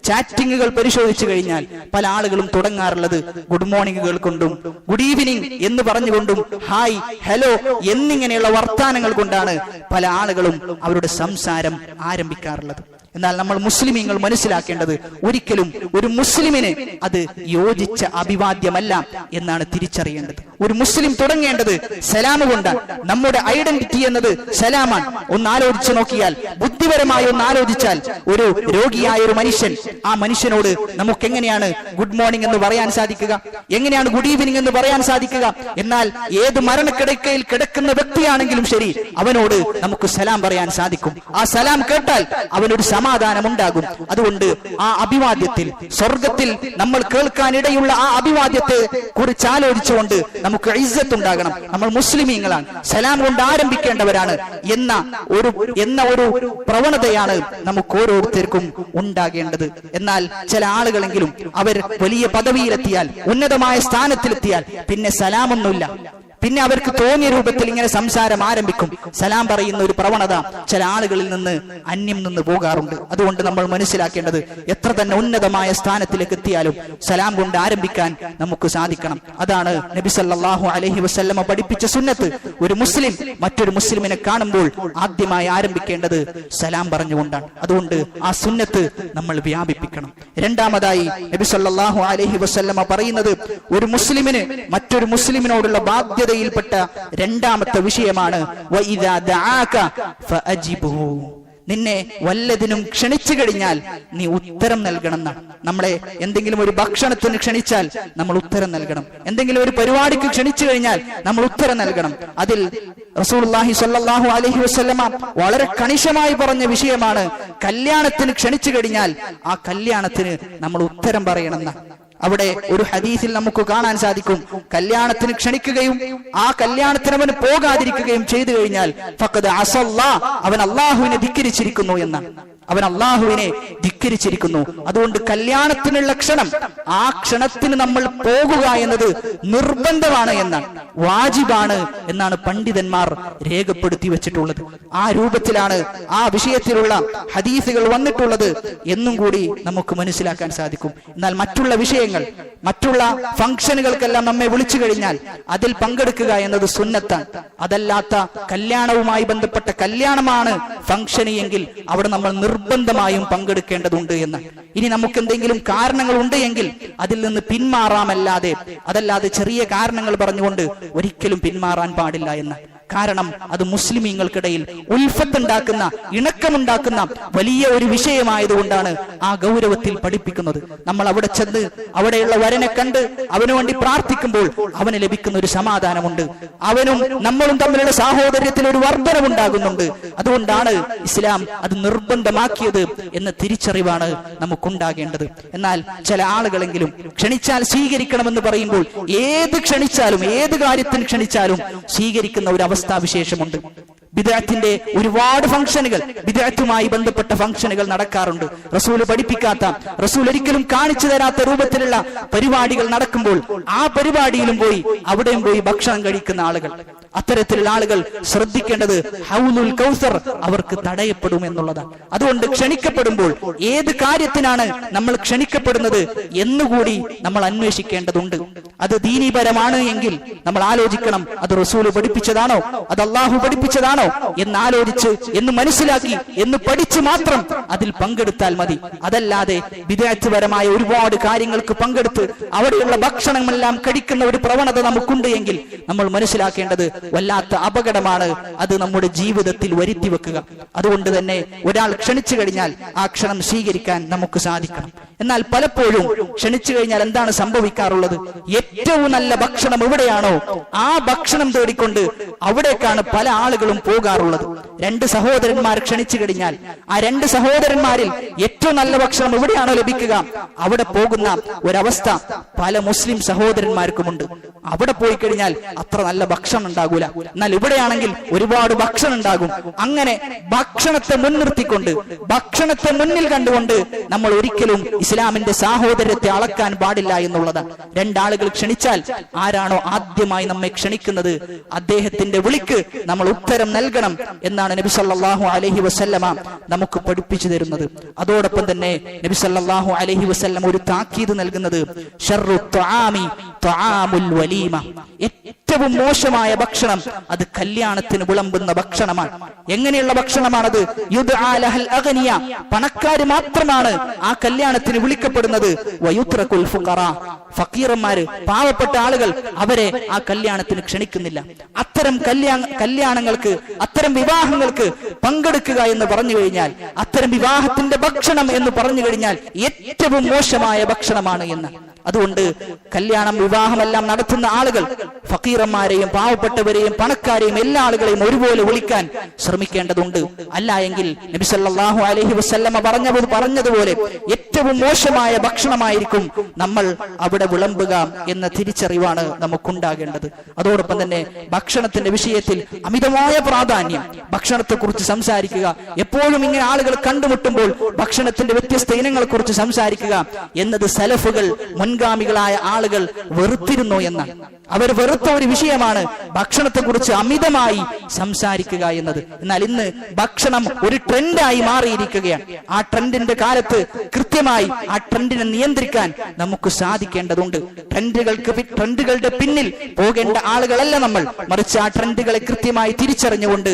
ചാറ്റിങ്ങുകൾ പരിശോധിച്ചു കഴിഞ്ഞാൽ പല ആളുകളും തുടങ്ങാറുള്ളത് ഗുഡ് മോർണിംഗുകൾ കൊണ്ടും ഗുഡ് ഈവനിങ് എന്ന് പറഞ്ഞുകൊണ്ടും ഹായ് ഹലോ എന്നിങ്ങനെയുള്ള വർത്താനങ്ങൾ കൊണ്ടാണ് പല ആളുകളും അവരുടെ സംസാരം ആരംഭിക്കാറുള്ളത്. എന്നാൽ നമ്മൾ മുസ്ലിമീങ്ങൾ മനസ്സിലാക്കേണ്ടത് ഒരിക്കലും ഒരു മുസ്ലിമിന് അത് യോജിച്ച അഭിവാദ്യമല്ല എന്നാണ് തിരിച്ചറിയേണ്ടത്. ഒരു മുസ്ലിം തുടങ്ങേണ്ടത് സലാം കൊണ്ടാണ്. നമ്മുടെ ഐഡന്റിറ്റി എന്നത് സലാമാണ്. ഒന്ന് ആലോചിച്ച് നോക്കിയാൽ, ബുദ്ധിപരമായി ഒന്ന് ആലോചിച്ചാൽ, ഒരു രോഗിയായ ഒരു മനുഷ്യൻ, ആ മനുഷ്യനോട് നമുക്ക് എങ്ങനെയാണ് ഗുഡ് മോർണിംഗ് എന്ന് പറയാൻ സാധിക്കുക? എങ്ങനെയാണ് ഗുഡ് ഈവനിങ് എന്ന് പറയാൻ സാധിക്കുക? എന്നാൽ ഏത് മരണക്കിടക്കയിൽ കിടക്കുന്ന വ്യക്തിയാണെങ്കിലും ശരി, അവനോട് നമുക്ക് സലാം പറയാൻ സാധിക്കും. ആ സലാം കേട്ടാൽ അവനൊരു സമാധാനം ഉണ്ടാകും. അതുകൊണ്ട് ആ അഭിവാദ്യത്തിൽ, സ്വർഗത്തിൽ നമ്മൾ കേൾക്കാനിടയുള്ള ആ അഭിവാദ്യത്തെ കുറിച്ച് ആലോചിച്ചുകൊണ്ട് നമുക്ക് ഇസ്സത്ത് ഉണ്ടാകണം. നമ്മൾ മുസ്ലിമീങ്ങളാണ്, സലാം കൊണ്ട് ആരംഭിക്കേണ്ടവരാണ് എന്ന ഒരു പ്രവണതയാണ് നമുക്ക് ഓരോരുത്തർക്കും ഉണ്ടാകേണ്ടത്. എന്നാൽ ചില ആളുകളെങ്കിലും അവർ വലിയ പദവിയിലെത്തിയാൽ, ഉന്നതമായ സ്ഥാനത്തിലെത്തിയാൽ പിന്നെ സലാമൊന്നുമില്ല. പിന്നെ അവർക്ക് തോന്നിയ രൂപത്തിൽ ഇങ്ങനെ സംസാരം ആരംഭിക്കും. സലാം പറയുന്ന ഒരു പ്രവണത ചില ആളുകളിൽ നിന്ന് അന്യം നിന്ന് പോകാറുണ്ട്. അതുകൊണ്ട് നമ്മൾ മനസ്സിലാക്കേണ്ടത് എത്ര തന്നെ ഉന്നതമായ സ്ഥാനത്തിലേക്ക് എത്തിയാലും സലാം കൊണ്ട് ആരംഭിക്കാൻ നമുക്ക് സാധിക്കണം. അതാണ് നബി സല്ലല്ലാഹു അലൈഹി വസല്ലമ പഠിപ്പിച്ച സുന്നത്ത്. ഒരു മുസ്ലിം മറ്റൊരു മുസ്ലിമിനെ കാണുമ്പോൾ ആദ്യമായി ആരംഭിക്കേണ്ടത് സലാം പറഞ്ഞുകൊണ്ടാണ്. അതുകൊണ്ട് ആ സുന്നത്ത് നമ്മൾ വ്യാപിപ്പിക്കണം. രണ്ടാമതായി നബി സല്ലല്ലാഹു അലൈഹി വസല്ലമ പറയുന്നത്, ഒരു മുസ്ലിമിന് മറ്റൊരു മുസ്ലിമിനോടുള്ള ബാധ്യത യിൽപ്പെട്ട രണ്ടാമത്തെ വിഷയമാണ് വഇദാ ദആക ഫഅജിബ്ഹു. നിന്നെ വല്ലതിനും ക്ഷണിച്ചു കഴിഞ്ഞാൽ നീ ഉത്തരം നൽകണം. നമ്മളെ എന്തെങ്കിലും ഒരു ഭക്ഷണത്തിന് ക്ഷണിച്ചാൽ നമ്മൾ ഉത്തരം നൽകണം. എന്തെങ്കിലും ഒരു പരിപാടിക്ക് ക്ഷണിച്ചു കഴിഞ്ഞാൽ നമ്മൾ ഉത്തരം നൽകണം. അതിൽ റസൂലുള്ളാഹി സ്വല്ലല്ലാഹു അലൈഹി വസല്ലമ വളരെ കണിശമായി പറഞ്ഞ വിഷയമാണ്, കല്യാണത്തിന് ക്ഷണിച്ചു കഴിഞ്ഞാൽ ആ കല്യാണത്തിന് നമ്മൾ ഉത്തരം പറയണം. അവിടെ ഒരു ഹദീസിൽ നമുക്ക് കാണാൻ സാധിക്കും, കല്യാണത്തിന് ക്ഷണിക്കുകയും ആ കല്യാണത്തിന് അവന് പോകാതിരിക്കുകയും ചെയ്തു കഴിഞ്ഞാൽ ഫഖദ് അസല്ലാ, അവൻ അല്ലാഹുവിനെ ധിക്കരിച്ചിരിക്കുന്നു എന്നാണ്. അവൻ അല്ലാഹുവിനെ ധിക്കരിച്ചിരിക്കുന്നു. അതുകൊണ്ട് കല്യാണത്തിനുള്ള ക്ഷണം, ആ ക്ഷണത്തിന് നമ്മൾ പോകുക എന്നത് നിർബന്ധമാണ് എന്നാണ്, വാജിബാണ് എന്നാണ് പണ്ഡിതന്മാർ രേഖപ്പെടുത്തി വെച്ചിട്ടുള്ളത്. ആ രൂപത്തിലാണ് ആ വിഷയത്തിലുള്ള ഹദീസുകൾ വന്നിട്ടുള്ളത് എന്നും കൂടി നമുക്ക് മനസ്സിലാക്കാൻ സാധിക്കും. എന്നാൽ മറ്റുള്ള വിഷയങ്ങൾ, മറ്റുള്ള ഫംഗ്ഷനുകൾക്കെല്ലാം നമ്മെ വിളിച്ചു കഴിഞ്ഞാൽ അതിൽ പങ്കെടുക്കുക എന്നത് സുന്നത്താണ്. അതല്ലാത്ത കല്യാണവുമായി ബന്ധപ്പെട്ട കല്യാണമാണ് ഫംഗ്ഷന് എങ്കിൽ അവിടെ നമ്മൾ നിർബന്ധമായും പങ്കെടുക്കേണ്ടതുണ്ട് എന്ന്. ഇനി നമുക്ക് എന്തെങ്കിലും കാരണങ്ങൾ ഉണ്ട് എങ്കിൽ അതിൽ നിന്ന് പിന്മാറാമല്ലാതെ, അതല്ലാതെ ചെറിയ കാരണങ്ങൾ പറഞ്ഞുകൊണ്ട് ഒരിക്കലും പിന്മാറാൻ പാടില്ല എന്ന്. കാരണം അത് മുസ്ലിമീങ്ങൾക്കിടയിൽ ഉൽഫത്തുണ്ടാക്കുന്ന, ഇണക്കമുണ്ടാക്കുന്ന വലിയ ഒരു വിഷയമായതുകൊണ്ടാണ് ആ ഗൗരവത്തിൽ പഠിപ്പിക്കുന്നത്. നമ്മൾ അവിടെ ചെന്ന് അവിടെയുള്ള വരനെ കണ്ട് അവനു വേണ്ടി പ്രാർത്ഥിക്കുമ്പോൾ അവന് ലഭിക്കുന്ന ഒരു സമാധാനമുണ്ട്. അവനും നമ്മളും തമ്മിലുള്ള സാഹോദര്യത്തിൽ ഒരു വർധനവുണ്ടാകുന്നുണ്ട്. അതുകൊണ്ടാണ് ഇസ്ലാം അത് നിർബന്ധമാക്കിയത് എന്ന തിരിച്ചറിവാണ് നമുക്കുണ്ടാകേണ്ടത്. എന്നാൽ ചില ആളുകളെങ്കിലും ക്ഷണിച്ചാൽ സ്വീകരിക്കണമെന്ന് പറയുമ്പോൾ ഏത് ക്ഷണിച്ചാലും, ഏത് കാര്യത്തിന് ക്ഷണിച്ചാലും സ്വീകരിക്കുന്ന ഒരു അവസ്ഥാവിശേഷമുണ്ട്. ബിദ്അത്തിന്റെ ഒരുപാട് ഫംഗ്ഷനുകൾ, ബിദ്അത്തുമായി ബന്ധപ്പെട്ട ഫംഗ്ഷനുകൾ നടക്കാറുണ്ട്. റസൂൽ പഠിപ്പിക്കാത്ത, റസൂൽ ഒരിക്കലും കാണിച്ചു തരാത്ത രൂപത്തിലുള്ള പരിപാടികൾ നടക്കുമ്പോൾ ആ പരിപാടിയിലും പോയി അവിടെയും പോയി ഭക്ഷണം കഴിക്കുന്ന ആളുകൾ, അത്തരത്തിലുള്ള ആളുകൾ ശ്രദ്ധിക്കേണ്ടത് ഹൗലുൽ കൗസർ അവർക്ക് തടയപ്പെടും എന്നുള്ളതാണ്. അതുകൊണ്ട് ക്ഷണിക്കപ്പെടുമ്പോൾ ഏത് കാര്യത്തിനാണ് നമ്മൾ ക്ഷണിക്കപ്പെടുന്നത് എന്നുകൂടി നമ്മൾ അന്വേഷിക്കേണ്ടതുണ്ട്. അത് ദീനീപരമാണ് എങ്കിൽ നമ്മൾ ആലോചിക്കണം, അത് റസൂൽ പഠിപ്പിച്ചതാണോ, അത് അള്ളാഹു പഠിപ്പിച്ചതാണോ എന്ന് ആലോചിച്ച്, എന്ന് മനസ്സിലാക്കി, എന്ന് പഠിച്ച് മാത്രം അതിൽ പങ്കെടുത്താൽ മതി. അതല്ലാതെ ബിദ്അത്ത്പരമായ ഒരുപാട് കാര്യങ്ങൾക്ക് പങ്കെടുത്ത് അവിടെയുള്ള ഭക്ഷണമെല്ലാം കഴിക്കുന്ന ഒരു പ്രവണത നമുക്കുണ്ട് എങ്കിൽ നമ്മൾ മനസ്സിലാക്കേണ്ടത് വല്ലാത്ത അപകടമാണ് അത് നമ്മുടെ ജീവിതത്തിൽ വരുത്തി വെക്കുക. അതുകൊണ്ട് തന്നെ ഒരാൾ ക്ഷണിച്ചു കഴിഞ്ഞാൽ ആ ക്ഷണം സ്വീകരിക്കാൻ നമുക്ക് സാധിക്കണം. എന്നാൽ പലപ്പോഴും ക്ഷണിച്ചു കഴിഞ്ഞാൽ എന്താണ് സംഭവിക്കാറുള്ളത്? ഏറ്റവും നല്ല ഭക്ഷണം എവിടെയാണോ ആ ഭക്ഷണം തേടിക്കൊണ്ട് അവിടേക്കാണ് പല ആളുകളും പോകാറുള്ളത്. രണ്ട് സഹോദരന്മാർ ക്ഷണിച്ചു കഴിഞ്ഞാൽ ആ രണ്ട് സഹോദരന്മാരിൽ ഏറ്റവും നല്ല ഭക്ഷണം എവിടെയാണോ ലഭിക്കുക അവിടെ പോകുന്ന ഒരവസ്ഥ പല മുസ്ലിം സഹോദരന്മാർക്കുമുണ്ട്. അവിടെ പോയി കഴിഞ്ഞാൽ അത്ര നല്ല ഭക്ഷണം ഉണ്ടാകൂല, എന്നാൽ ഇവിടെയാണെങ്കിൽ ഒരുപാട് ഭക്ഷണം ഉണ്ടാകും. അങ്ങനെ ഭക്ഷണത്തെ മുൻനിർത്തിക്കൊണ്ട്, ഭക്ഷണത്തെ മുന്നിൽ കണ്ടുകൊണ്ട് നമ്മൾ ഒരിക്കലും ഇസ്ലാമിന്റെ സാഹോദര്യത്തെ അളക്കാൻ പാടില്ല എന്നുള്ളതാണ്. രണ്ടാളുകൾ ക്ഷണിച്ചാൽ ആരാണോ ആദ്യമായി നമ്മെ ക്ഷണിക്കുന്നത് അദ്ദേഹത്തിന്റെ വിളിക്ക് നമ്മൾ ഉത്തരം നൽകണം എന്നാണ് നബി സല്ലല്ലാഹു അലൈഹി വസല്ലമ നമുക്ക് പഠിപ്പിച്ചു തരുന്നത്. അതോടൊപ്പം തന്നെ നബി സല്ലല്ലാഹു അലൈഹി വസല്ലമ ഒരു താക്കീത് നൽകുന്നത് ശർറു ത്വആമി ത്വആമുൽ വലീമ, ഏറ്റവും മോശമായ ഭക്ഷണം അത് കല്യാണത്തിന് വിളമ്പുന്ന ഭക്ഷണമാണ്. എങ്ങനെയുള്ള ഭക്ഷണമാണത്? യുദ്ആ ലഹൽ അഗ്നിയ, പണക്കാര് മാത്രമാണ് ആ കല്യാണത്തിന് വിളിക്കപ്പെടുന്നത്. വയുത്രകുൽ ഫുഖറ, ഫക്കീറന്മാര്, പാവപ്പെട്ട ആളുകൾ, അവരെ ആ കല്യാണത്തിന് ക്ഷണിക്കുന്നില്ല. അത്തരം കല്യാണങ്ങൾക്ക്, അത്തരം വിവാഹങ്ങൾക്ക് പങ്കെടുക്കുക എന്ന് പറഞ്ഞു കഴിഞ്ഞാൽ, അത്തരം വിവാഹത്തിന്റെ ഭക്ഷണം എന്ന് പറഞ്ഞു കഴിഞ്ഞാൽ ഏറ്റവും മോശമായ ഭക്ഷണമാണ് എന്ന്. അതുകൊണ്ട് കല്യാണം, വിവാഹമെല്ലാം നടത്തുന്ന ആളുകൾ ഫക്കീറന്മാരെയും പാവപ്പെട്ടവരെയും പണക്കാരെയും എല്ലാ ആളുകളെയും ഒരുപോലെ വിളിക്കാൻ ശ്രമിക്കേണ്ടതുണ്ട്. അല്ല എങ്കിൽ നബി സല്ലല്ലാഹു അലൈഹി വസല്ലമ പറഞ്ഞതുപോലെ ഏറ്റവും മോശമായ ഭക്ഷണമായിരിക്കും നമ്മൾ അവിടെ വിളമ്പുക എന്ന തിരിച്ചറിവാണ് നമുക്കുണ്ടാകേണ്ടത്. അതോടൊപ്പം തന്നെ ഭക്ഷണത്തിന്റെ വിഷയത്തിൽ അമിതമായ പ്രാധാന്യം, ഭക്ഷണത്തെ കുറിച്ച് സംസാരിക്കുക, എപ്പോഴും ഇങ്ങനെ ആളുകൾ കണ്ടുമുട്ടുമ്പോൾ ഭക്ഷണത്തിന്റെ വ്യത്യസ്ത ഇനങ്ങളെ കുറിച്ച് സംസാരിക്കുക എന്നത് സലഫുകൾ, മുൻഗാമികളായ ആളുകൾ വെറുത്തിരുന്നു എന്നാണ്. അവർ വെറുത്ത ഒരു വിഷയമാണ് ഭക്ഷണത്തെ കുറിച്ച് അമിതമായി സംസാരിക്കുക എന്നത്. എന്നാൽ ഇന്ന് ഭക്ഷണം ഒരു ട്രെൻഡായി മാറിയിരിക്കുകയാണ്. ആ ട്രെൻഡിന്റെ കാലത്ത് കൃത്യമായി ആ ട്രെൻഡിനെ നിയന്ത്രിക്കാൻ നമുക്ക് സാധിക്കേണ്ടതുണ്ട്. ട്രെൻഡുകളുടെ പിന്നിൽ പോകേണ്ട ആളുകളല്ല നമ്മൾ, മറിച്ച് ആ ട്രെൻഡുകളെ കൃത്യമായി തിരിച്ചറിഞ്ഞുകൊണ്ട്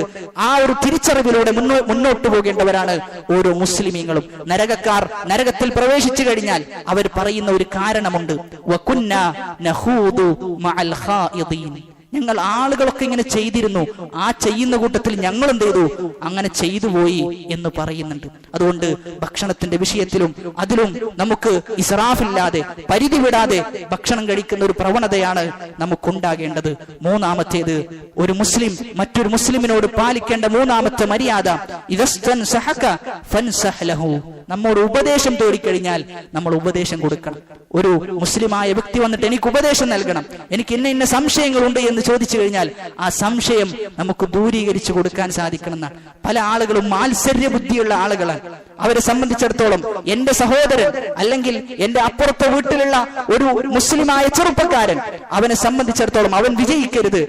ആ ഒരു തിരിച്ചറിവിലൂടെ മുന്നോട്ട് പോകേണ്ടവരാണ് ഓരോ മുസ്ലിമീങ്ങളും. നരകക്കാർ നരകത്തിൽ പ്രവേശിച്ചു കഴിഞ്ഞാൽ അവർ പറയുന്ന ഒരു കാരണമുണ്ട്, വകുന്നാ നഖൂദു മഅൽ ഖായിദീൻ, ഞങ്ങൾ ആളുകളൊക്കെ ഇങ്ങനെ ചെയ്തിരുന്നു, ആ ചെയ്യുന്ന കൂട്ടത്തിൽ ഞങ്ങൾ എന്ത് ചെയ്തു, അങ്ങനെ ചെയ്തു പോയി എന്ന് പറയുന്നുണ്ട്. അതുകൊണ്ട് ഭക്ഷണത്തിന്റെ വിഷയത്തിലും അതിലും നമുക്ക് ഇസ്റാഫില്ലാതെ, പരിധി വിടാതെ ഭക്ഷണം കഴിക്കുന്ന ഒരു പ്രവണതയാണ് നമുക്കുണ്ടാകേണ്ടത്. മൂന്നാമത്തേത്, ഒരു മുസ്ലിം മറ്റൊരു മുസ്ലിമിനോട് പാലിക്കേണ്ട മൂന്നാമത്തെ മര്യാദ, ഇദസ്തൻസഹക ഫൻസഹ് ലഹു, നമ്മോട് ഉപദേശം തേടിക്കഴിഞ്ഞാൽ നമ്മൾ ഉപദേശം കൊടുക്കണം. ഒരു മുസ്ലിമായ വ്യക്തി വന്നിട്ട് എനിക്ക് ഉപദേശം നൽകണം, എനിക്ക് ഇന്ന സംശയങ്ങളുണ്ട് എന്ന് ചോദിച്ചു കഴിഞ്ഞാൽ ആ സംശയം നമുക്ക് ദൂരീകരിച്ചു കൊടുക്കാൻ സാധിക്കണം എന്നാണ്. പല ആളുകളും മാത്സര്യ ബുദ്ധിയുള്ള ആളുകളാണ്. അവരെ സംബന്ധിച്ചിടത്തോളം എന്റെ സഹോദരൻ അല്ലെങ്കിൽ എന്റെ അപ്പുറത്തെ വീട്ടിലുള്ള ഒരു മുസ്ലിമായ ചെറുപ്പക്കാരൻ, അവനെ സംബന്ധിച്ചിടത്തോളം അവൻ വിജയിക്കരുത്,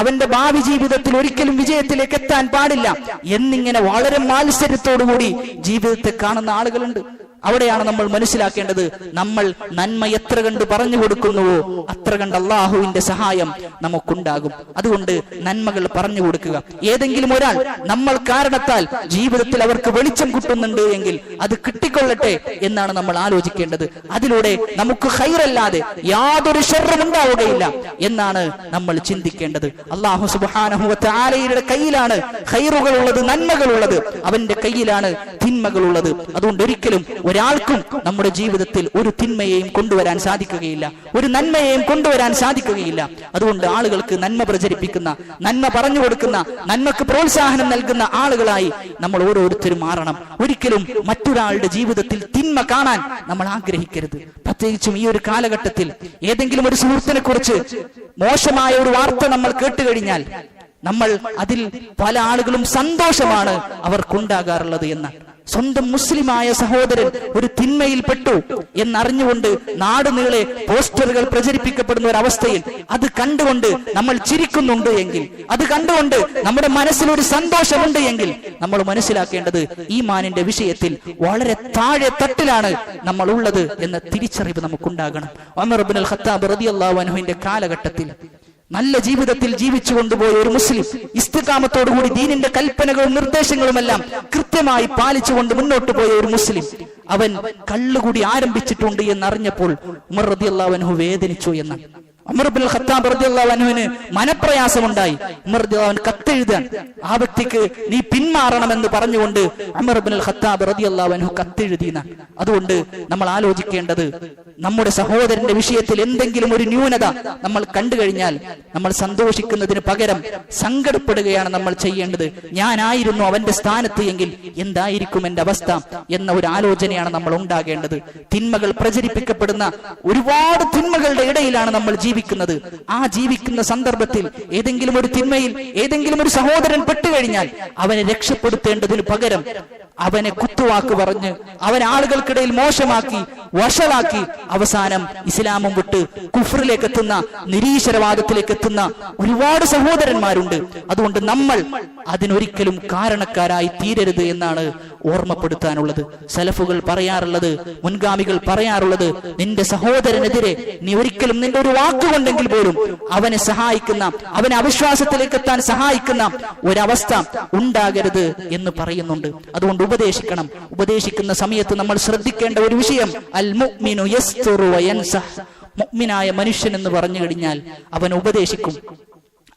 അവന്റെ ഭാവി ജീവിതത്തിൽ ഒരിക്കലും വിജയത്തിലേക്ക് എത്താൻ പാടില്ല എന്നിങ്ങനെ വളരെ മാത്സര്യത്തോടുകൂടി ജീവിതത്തെ കാണുന്ന ആളുകളുണ്ട്. അവിടെയാണ് നമ്മൾ മനസ്സിലാക്കേണ്ടത്. നമ്മൾ നന്മ എത്ര കണ്ട് പറഞ്ഞു കൊടുക്കുന്നുവോ അത്ര കണ്ട് അള്ളാഹുവിന്റെ സഹായം നമുക്കുണ്ടാകും. അതുകൊണ്ട് നന്മകൾ പറഞ്ഞു കൊടുക്കുക. ഏതെങ്കിലും ഒരാൾ നമ്മൾ കാരണത്താൽ ജീവിതത്തിൽ അവർക്ക് വെളിച്ചം കിട്ടുന്നുണ്ട് എങ്കിൽ അത് കിട്ടിക്കൊള്ളട്ടെ എന്നാണ് നമ്മൾ ആലോചിക്കേണ്ടത്. അതിലൂടെ നമുക്ക് ഖൈറല്ലാതെ യാതൊരു ശർറും ഉണ്ടാവുകയില്ല എന്നാണ് നമ്മൾ ചിന്തിക്കേണ്ടത്. അല്ലാഹു സുബ്ഹാനഹു വ തആലയുടെ കയ്യിലാണ് ഖൈറുകൾ ഉള്ളത്, നന്മകൾ ഉള്ളത്. അവന്റെ കയ്യിലാണ് തിന്മകൾ ഉള്ളത്. അതുകൊണ്ട് ഒരിക്കലും ഒരാൾക്കും നമ്മുടെ ജീവിതത്തിൽ ഒരു തിന്മയെയും കൊണ്ടുവരാൻ സാധിക്കുകയില്ല, ഒരു നന്മയെയും കൊണ്ടുവരാൻ സാധിക്കുകയില്ല. അതുകൊണ്ട് ആളുകൾക്ക് നന്മ പ്രചരിപ്പിക്കുന്ന, നന്മ പറഞ്ഞു കൊടുക്കുന്ന, നന്മക്ക് പ്രോത്സാഹനം നൽകുന്ന ആളുകളായി നമ്മൾ ഓരോരുത്തരും മാറണം. ഒരിക്കലും മറ്റൊരാളുടെ ജീവിതത്തിൽ തിന്മ കാണാൻ നമ്മൾ ആഗ്രഹിക്കരുത്. പ്രത്യേകിച്ചും ഈ ഒരു കാലഘട്ടത്തിൽ ഏതെങ്കിലും ഒരു സുഹൃത്തിനെ കുറിച്ച് മോശമായ ഒരു വാർത്ത നമ്മൾ കേട്ടുകഴിഞ്ഞാൽ നമ്മൾ അതിൽ പല ആളുകളും സന്തോഷമാണ് അവർക്കുണ്ടാകാറുള്ളത് എന്നാണ്. സ്വന്തം മുസ്ലിമായ സഹോദരൻ ഒരു തിന്മയിൽപ്പെട്ടു എന്നറിഞ്ഞുകൊണ്ട് നാട് നീളെ പോസ്റ്ററുകൾ പ്രചരിപ്പിക്കപ്പെടുന്ന ഒരു അവസ്ഥയിൽ അത് കണ്ടുകൊണ്ട് നമ്മൾ ചിരിക്കുന്നുണ്ട് എങ്കിൽ, അത് കണ്ടുകൊണ്ട് നമ്മുടെ മനസ്സിലൊരു സന്തോഷമുണ്ട് എങ്കിൽ നമ്മൾ മനസ്സിലാക്കേണ്ടത് ഈമാനിന്റെ വിഷയത്തിൽ വളരെ താഴെ തട്ടിലാണ് നമ്മൾ ഉള്ളത് എന്ന തിരിച്ചറിവ് നമുക്കുണ്ടാകണം. ഉമർ ഇബ്നുൽ ഖത്താബ് റളിയല്ലാഹു അൻഹുവിന്റെ കാലഘട്ടത്തിൽ നല്ല ജീവിതത്തിൽ ജീവിച്ചു കൊണ്ടുപോയ ഒരു മുസ്ലിം, ഇസ്തിഖാമത്തോടുകൂടി ദീനിന്റെ കൽപ്പനകളും നിർദ്ദേശങ്ങളുമെല്ലാം കൃത്യമായി പാലിച്ചുകൊണ്ട് മുന്നോട്ട് പോയ ഒരു മുസ്ലിം, അവൻ കള്ളുകൂടി ആരംഭിച്ചിട്ടുണ്ട് എന്നറിഞ്ഞപ്പോൾ ഉമർ റളിയല്ലാഹു അൻഹു വേദനിച്ചു എന്നാണ്. ഉമർ ഇബ്നുൽ ഖത്താബ് റളിയല്ലാഹു അൻഹുവിന് മനപ്രയാസമുണ്ടായി. ഉമർ റളിയല്ലാഹു അൻഹു കത്തെഴുതാൻ, ആ വ്യക്തിക്ക് നീ പിന്മാറണമെന്ന് പറഞ്ഞുകൊണ്ട് ഉമർ ഇബ്നുൽ ഖത്താബ് റളിയല്ലാഹു അൻഹു കത്തെഴുതിയെന്നാണ്. അതുകൊണ്ട് നമ്മൾ ആലോചിക്കേണ്ടത്, നമ്മുടെ സഹോദരന്റെ വിഷയത്തിൽ എന്തെങ്കിലും ഒരു ന്യൂനത നമ്മൾ കണ്ടു കഴിഞ്ഞാൽ നമ്മൾ സന്തോഷിക്കുന്നതിന് പകരം സങ്കടപ്പെടുകയാണ് നമ്മൾ ചെയ്യേണ്ടത്. ഞാനായിരുന്നു അവന്റെ സ്ഥാനത്ത് എങ്കിൽ എന്തായിരിക്കും എന്റെ അവസ്ഥ എന്ന ഒരു ആലോചനയാണ് നമ്മൾ ഉണ്ടാകേണ്ടത്. തിന്മകൾ പ്രചരിപ്പിക്കപ്പെടുന്ന ഒരുപാട് തിന്മകളുടെ ഇടയിലാണ് നമ്മൾ ജീവിക്കുന്നത്. ആ ജീവിക്കുന്ന സന്ദർഭത്തിൽ ഏതെങ്കിലും ഒരു തിന്മയിൽ ഏതെങ്കിലും ഒരു സഹോദരൻ പെട്ടുകഴിഞ്ഞാൽ അവനെ രക്ഷപ്പെടുത്തേണ്ടതിന് പകരം അവനെ കുത്തുവാക്ക് പറഞ്ഞ് അവൻ ആളുകൾക്കിടയിൽ മോശമാക്കി വഷളാക്കി അവസാനം ഇസ്ലാമും വിട്ട് കുഫ്റിലേക്ക് എത്തുന്ന, നിരീശ്വരവാദത്തിലേക്ക് എത്തുന്ന ഒരുപാട് സഹോദരന്മാരുണ്ട്. അതുകൊണ്ട് നമ്മൾ അതിനൊരിക്കലും കാരണക്കാരായി തീരരുത് എന്നാണ് ഓർമ്മപ്പെടുത്താനുള്ളത്. സലഫുകൾ പറയാറുള്ളത്, മുൻഗാമികൾ പറയാറുള്ളത്, നിന്റെ സഹോദരനെതിരെ നീ ഒരിക്കലും നിന്റെ ഒരു വാക്കുകൊണ്ടെങ്കിൽ പോലും അവനെ സഹായിക്കുന്ന, അവനെ അവിശ്വാസത്തിലേക്ക് എത്താൻ സഹായിക്കുന്ന ഒരവസ്ഥ ഉണ്ടാകരുത് എന്ന് പറയുന്നുണ്ട്. അതുകൊണ്ട് ഉപദേശിക്കണം. ഉപദേശിക്കുന്ന സമയത്ത് നമ്മൾ ശ്രദ്ധിക്കേണ്ട ഒരു വിഷയം, അൽ മുഅ്മിനു യസ്തുറു വയൻസഹ്. മുഅ്മിനായ മനുഷ്യൻ എന്ന് പറഞ്ഞു കഴിഞ്ഞാൽ അവൻ ഉപദേശിക്കും.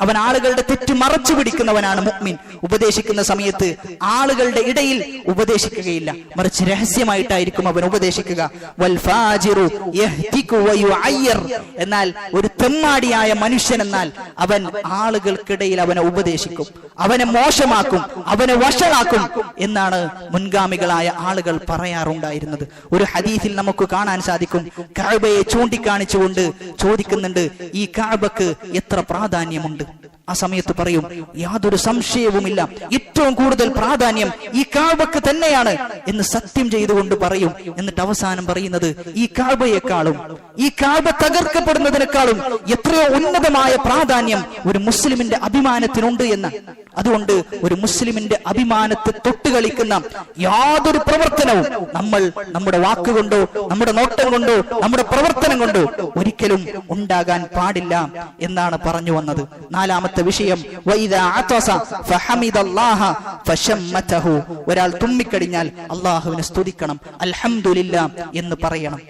അവൻ ആളുകളുടെ തെറ്റ് മറച്ചു പിടിക്കുന്നവനാണ് മുഅ്മിൻ. ഉപദേശിക്കുന്ന സമയത്ത് ആളുകളുടെ ഇടയിൽ ഉപദേശിക്കുകയില്ല, മറിച്ച് രഹസ്യമായിട്ടായിരിക്കും അവൻ ഉപദേശിക്കുക. വൽ ഫാജിറു യഹ്തികു വയുഅയ്യർ. എന്നാൽ ഒരു തെമ്മാടിയായ മനുഷ്യൻ എന്നാൽ അവൻ ആളുകൾക്കിടയിൽ അവനെ ഉപദേശിക്കും, അവനെ മോശമാക്കും, അവനെ വഷളാക്കും എന്നാണ് മുൻഗാമികളായ ആളുകൾ പറയാറുണ്ടായിരുന്നത്. ഒരു ഹദീസിൽ നമുക്ക് കാണാൻ സാധിക്കും, കഅബയെ ചൂണ്ടിക്കാണിച്ചുകൊണ്ട് ചോദിക്കുന്നുണ്ട്, ഈ കഅബക്ക് എത്ര പ്രാധാന്യമുണ്ട്? ആ സമയത്ത് പറയും, യാതൊരു സംശയവുമില്ല, ഏറ്റവും കൂടുതൽ പ്രാധാന്യം ഈ കഅബക്ക് തന്നെയാണ് എന്ന് സത്യം ചെയ്തുകൊണ്ട് പറയും. എന്നിട്ട് അവസാനം പറയുന്നത്, ഈ കഅബയെക്കാളും, ഈ കഅബ തകർക്കപ്പെടുന്നതിനേക്കാളും എത്രയോ ഉന്നതമായ പ്രാധാന്യം ഒരു മുസ്ലിമിന്റെ അഭിമാനത്തിനുണ്ട് എന്ന്. അതുകൊണ്ട് ഒരു മുസ്ലിമിന്റെ അഭിമാനത്തെ തൊട്ടുകളിക്കുന്ന യാതൊരു പ്രവർത്തനവും നമ്മൾ നമ്മുടെ വാക്കുകൊണ്ടോ നമ്മുടെ നോട്ടം കൊണ്ടോ നമ്മുടെ പ്രവർത്തനം കൊണ്ടോ ഒരിക്കലും ഉണ്ടാകാൻ പാടില്ല എന്നാണ് പറഞ്ഞു വന്നത്. നാലാമത്തെ വിഷയം, ഒരാൾ തുമ്മിക്കഴിഞ്ഞാൽ അള്ളാഹുവിനെ സ്തുതിക്കണം, അൽഹംദുലില്ലാ എന്ന് പറയണം.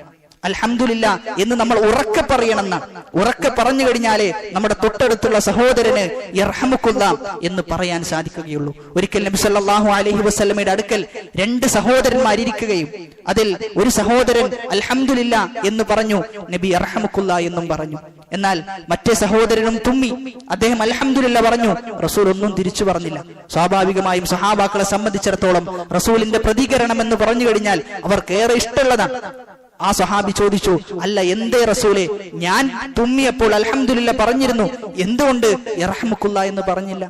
അൽഹംദുലില്ലാ എന്ന് നമ്മൾ ഉറക്കെ പറയണമെന്നാണ്. ഉറക്കെ പറഞ്ഞു കഴിഞ്ഞാലേ നമ്മുടെ തൊട്ടടുത്തുള്ള സഹോദരന് യർഹമുക്കുല്ലാ എന്ന് പറയാൻ സാധിക്കുകയുള്ളൂ. ഒരിക്കൽ നബി സല്ലല്ലാഹു അലൈഹി വസല്ലമയുടെ അടുക്കൽ രണ്ട് സഹോദരന്മാരിയ്ക്കുകയും അതിൽ ഒരു സഹോദരൻ അൽഹംദുലില്ലാ എന്ന് പറഞ്ഞു, നബി യർഹമുക്കുല്ലാ എന്നും പറഞ്ഞു. എന്നാൽ മറ്റേ സഹോദരനും തുമ്മി, അദ്ദേഹം അൽഹംദുലില്ലാ പറഞ്ഞു, റസൂൽ ഒന്നും തിരിച്ചു പറഞ്ഞില്ല. സ്വാഭാവികമായും സഹാബാക്കളെ സംബന്ധിച്ചിടത്തോളം റസൂലിന്റെ പ്രതികരണം എന്ന് പറഞ്ഞു കഴിഞ്ഞാൽ അവർക്ക് ഏറെ ഇഷ്ടമുള്ളതാണ്. ആ സഹാബി ചോദിച്ചു, അല്ല എന്തേ റസൂലെ, ഞാൻ തുമ്മിയപ്പോൾ അൽഹംദുലില്ലാ പറഞ്ഞിരുന്നു, എന്തുകൊണ്ട് യർഹമുക്കുല്ലാ എന്ന് പറഞ്ഞില്ല?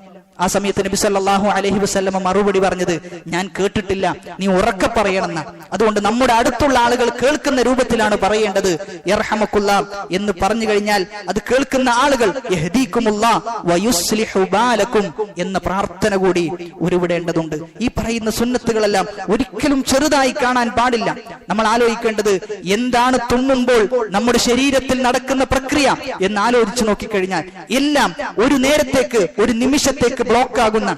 ആ സമയത്ത് നബി സല്ലല്ലാഹു അലൈഹി വസല്ലമ മറുപടി പറഞ്ഞത്, ഞാൻ കേട്ടിട്ടില്ല, നീ ഉറക്കെ പറയണമെന്ന. അതുകൊണ്ട് നമ്മുടെ അടുത്തുള്ള ആളുകൾ കേൾക്കുന്ന രൂപത്തിലാണ് പറയേണ്ടത്. യർഹമക്കുല്ലാ എന്ന് പറഞ്ഞു കഴിഞ്ഞാൽ അത് കേൾക്കുന്ന ആളുകൾ യഹ്ദീകുമുല്ലാഹ് വയുസ്ലിഹു ബാലക്കും എന്ന പ്രാർത്ഥന കൂടി ഉരുവിടേണ്ടതുണ്ട്. ഈ പറയുന്ന സുന്നത്തുകളെല്ലാം ഒരിക്കലും ചെറുതായി കാണാൻ പാടില്ല. നമ്മൾ ആലോചിക്കേണ്ടത് എന്താണ് തുമ്മുമ്പോൾ നമ്മുടെ ശരീരത്തിൽ നടക്കുന്ന പ്രക്രിയ എന്ന് ആലോചിച്ചു നോക്കിക്കഴിഞ്ഞാൽ എല്ലാം ഒരു നേരത്തേക്ക്, ഒരു നിമിഷത്തേക്ക് ബ്ലോക്ക് ആകുന്ന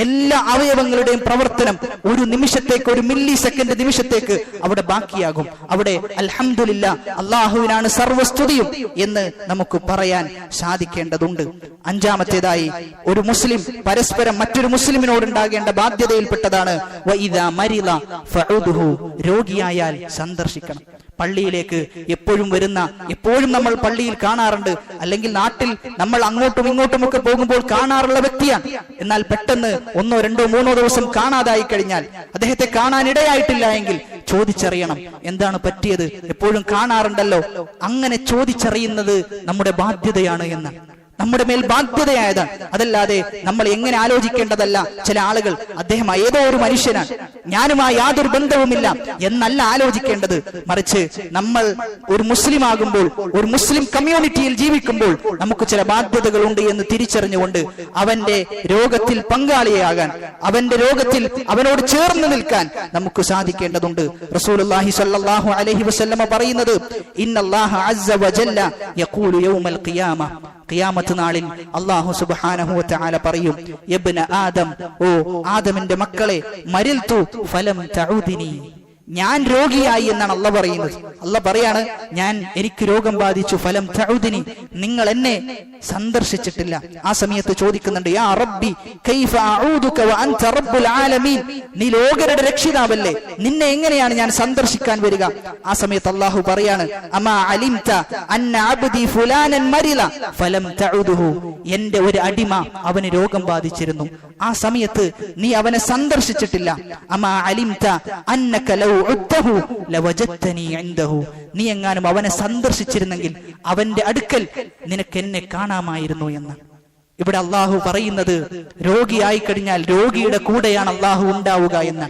എല്ലാ അവയവങ്ങളുടെയും പ്രവർത്തനം ഒരു നിമിഷത്തേക്ക്, ഒരു മില്ലി സെക്കൻഡ് നിമിഷത്തേക്ക് അവിടെ ബാക്കിയാകും. അവിടെ അൽഹംദുലില്ലാ, അള്ളാഹുവിനാണ് സർവസ്തുതിയും എന്ന് നമുക്ക് പറയാൻ സാധിക്കേണ്ടതുണ്ട്. അഞ്ചാമത്തേതായി, ഒരു മുസ്ലിം പരസ്പരം മറ്റൊരു മുസ്ലിമിനോട് ഉണ്ടാകേണ്ട ബാധ്യതയിൽപ്പെട്ടതാണ് വഇദാ മരിള ഫഉദുഹു, രോഗിയായാൽ സന്ദർശിക്കണം. പള്ളിയിലേക്ക് എപ്പോഴും നമ്മൾ പള്ളിയിൽ കാണാറുണ്ട്, അല്ലെങ്കിൽ നാട്ടിൽ നമ്മൾ അങ്ങോട്ടും ഇങ്ങോട്ടും ഒക്കെ പോകുമ്പോൾ കാണാറുള്ള വ്യക്തിയാണ്. എന്നാൽ പെട്ടെന്ന് 1, 2, 3 ദിവസം കാണാതായി കഴിഞ്ഞാൽ, അദ്ദേഹത്തെ കാണാനിടയായിട്ടില്ല എങ്കിൽ ചോദിച്ചറിയണം എന്താണ് പറ്റിയത്. എപ്പോഴും കാണാറുണ്ടല്ലോ, അങ്ങനെ ചോദിച്ചറിയുന്നത് നമ്മുടെ ബാധ്യതയാണ് എന്ന്, നമ്മുടെ മേൽ ബാധ്യതയായതാണ്. അതല്ലാതെ നമ്മൾ എങ്ങനെ ആലോചിക്കേണ്ടതല്ല. ചില ആളുകൾ അദ്ദേഹം ഏതോ ഒരു മനുഷ്യനാണ്, ഞാനുമായി യാതൊരു ബന്ധവുമില്ല എന്നല്ല ആലോചിക്കേണ്ടത്. മറിച്ച് നമ്മൾ ഒരു മുസ്ലിം ആകുമ്പോൾ, ഒരു മുസ്ലിം കമ്മ്യൂണിറ്റിയിൽ ജീവിക്കുമ്പോൾ നമുക്ക് ചില ബാധ്യതകളുണ്ട് എന്ന് തിരിച്ചറിഞ്ഞുകൊണ്ട് അവന്റെ രോഗത്തിൽ പങ്കാളിയാകാൻ, അവന്റെ രോഗത്തിൽ അവനോട് ചേർന്ന് നിൽക്കാൻ നമുക്ക് സാധിക്കേണ്ടതുണ്ട്. റസൂലുള്ളാഹി സ്വല്ലല്ലാഹു അലൈഹി വസല്ലമ പറയുന്നത്, ഇന്നല്ലാഹ അസ്സ വജല്ല യഖൂലു യൗമൽ ഖിയാമ, ഖിയാമത്ത് നാളിൽ അല്ലാഹു സുബ്ഹാനഹു വ തആല പറയും, യബ്ന ആദം, ഓ ആദമിന്റെ മക്കളെ, മരിൽതു ഫലം തഊദിനി, ഞാൻ രോഗിയായി എന്നാണ് അള്ളാഹ് പറയുന്നത്. അള്ളാഹ് പറയാണ്, എനിക്ക് രോഗം ബാധിച്ചു, ഫലം തഊദിനി, നിങ്ങൾ എന്നെ സന്ദർശിച്ചിട്ടില്ല. ആ സമയത്ത് ചോദിക്കുന്നുണ്ട്, യാ റബ്ബി കൈഫ അഊദുക വ അൻത റബ്ബുൽ ആലമീൻ, നീ ലോകരുടെ രക്ഷിതാവല്ലേ, നിന്നെ എങ്ങനെയാണ് ഞാൻ സന്ദർശിക്കാൻ വരിക? ആ സമയത്ത് അല്ലാഹു പറയാണ്, അമാ അലിംത അന്ന അബ്ദി ഫുലാനൻ മരില ഫലം തഊദുഹു, എന്റെ ഒരു അടിമ അവന് രോഗം ബാധിച്ചിരുന്നു, ആ സമയത്ത് നീ അവനെ സന്ദർശിച്ചിട്ടില്ല. അമാ അലിംത അന്നക ലൗ ഉദ്ദഹു ലവജദ്തനി ഇൻദഹു, നീ എങ്ങാനും അവനെ സന്ദർശിച്ചിരുന്നെങ്കിൽ അവന്റെ അടുക്കൽ നിനക്ക് എന്നെ കാണാമായിരുന്നു എന്ന്. ഇവിടെ അള്ളാഹു പറയുന്നത്, രോഗിയായി കഴിഞ്ഞാൽ രോഗിയുടെ കൂടെയാണ് അള്ളാഹു ഉണ്ടാവുക എന്ന്.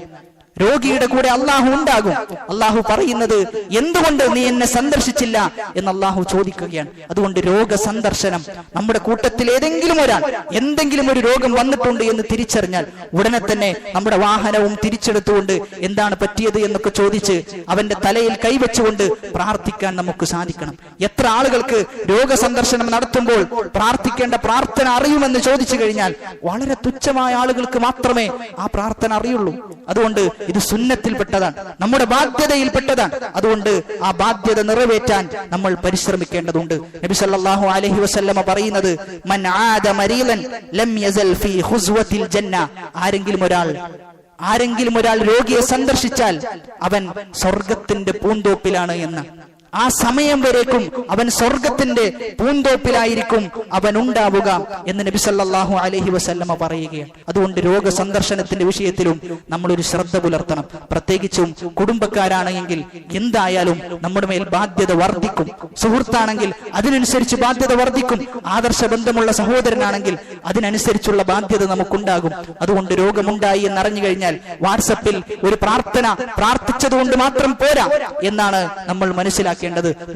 രോഗിയുടെ കൂടെ അള്ളാഹു ഉണ്ടാകും. അള്ളാഹു പറയുന്നത്, എന്തുകൊണ്ട് നീ എന്നെ സന്ദർശിച്ചില്ല എന്ന് അള്ളാഹു ചോദിക്കുകയാണ്. അതുകൊണ്ട് രോഗ സന്ദർശനം, നമ്മുടെ കൂട്ടത്തിൽ ഏതെങ്കിലും ഒരാൾ എന്തെങ്കിലും ഒരു രോഗം വന്നിട്ടുണ്ട് എന്ന് തിരിച്ചറിഞ്ഞാൽ ഉടനെ തന്നെ നമ്മുടെ വാഹനവും തിരിച്ചെടുത്തുകൊണ്ട് എന്താണ് പറ്റിയത് എന്നൊക്കെ ചോദിച്ച് അവന്റെ തലയിൽ കൈവച്ചുകൊണ്ട് പ്രാർത്ഥിക്കാൻ നമുക്ക് സാധിക്കണം. എത്ര ആളുകൾക്ക് രോഗസന്ദർശനം നടത്തുമ്പോൾ പ്രാർത്ഥിക്കേണ്ട പ്രാർത്ഥന അറിയുമെന്ന് ചോദിച്ചു കഴിഞ്ഞാൽ വളരെ തുച്ഛമായ ആളുകൾക്ക് മാത്രമേ ആ പ്രാർത്ഥന അറിയുള്ളൂ. അതുകൊണ്ട് ഇത് സുന്നത്തിൽപ്പെട്ടതാണ്, നമ്മുടെ ബാധ്യതയിൽപ്പെട്ടതാണ്. അതുകൊണ്ട് ആ ബാധ്യത നിറവേറ്റാൻ നമ്മൾ പരിശ്രമിക്കേണ്ടതുണ്ട്. നബി സല്ലല്ലാഹു അലൈഹി വസല്ലമ പറയുന്നത്, മൻ ആദ മരീലൻ ലം യസൽ ഫീ ഖുസ്വത്തിൽ ജന്ന, ആരെങ്കിലും ഒരാൾ രോഗിയെ സന്ദർശിച്ചാൽ അവൻ സ്വർഗത്തിന്റെ പൂന്തോപ്പിലാണ് എന്ന്. ആ സമയം വരേക്കും അവൻ സ്വർഗത്തിന്റെ പൂന്തോപ്പിലായിരിക്കും അവൻ ഉണ്ടാവുക എന്ന് നബി സല്ലല്ലാഹു അലൈഹി വസല്ലമ പറയുകയാണ്. അതുകൊണ്ട് രോഗ സന്ദർശനത്തിന്റെ വിഷയത്തിലും നമ്മളൊരു ശ്രദ്ധ പുലർത്തണം. പ്രത്യേകിച്ചും കുടുംബക്കാരാണെങ്കിൽ എന്തായാലും നമ്മുടെ മേൽ ബാധ്യത വർദ്ധിക്കും. സുഹൃത്താണെങ്കിൽ അതിനനുസരിച്ച് ബാധ്യത വർദ്ധിക്കും. ആദർശ ബന്ധമുള്ള സഹോദരനാണെങ്കിൽ അതിനനുസരിച്ചുള്ള ബാധ്യത നമുക്കുണ്ടാകും. അതുകൊണ്ട് രോഗമുണ്ടായി എന്നറിഞ്ഞു കഴിഞ്ഞാൽ വാട്സപ്പിൽ ഒരു പ്രാർത്ഥന പ്രാർത്ഥിച്ചതുകൊണ്ട് മാത്രം പോരാ എന്നാണ് നമ്മൾ മനസ്സിലാക്കുന്നത്.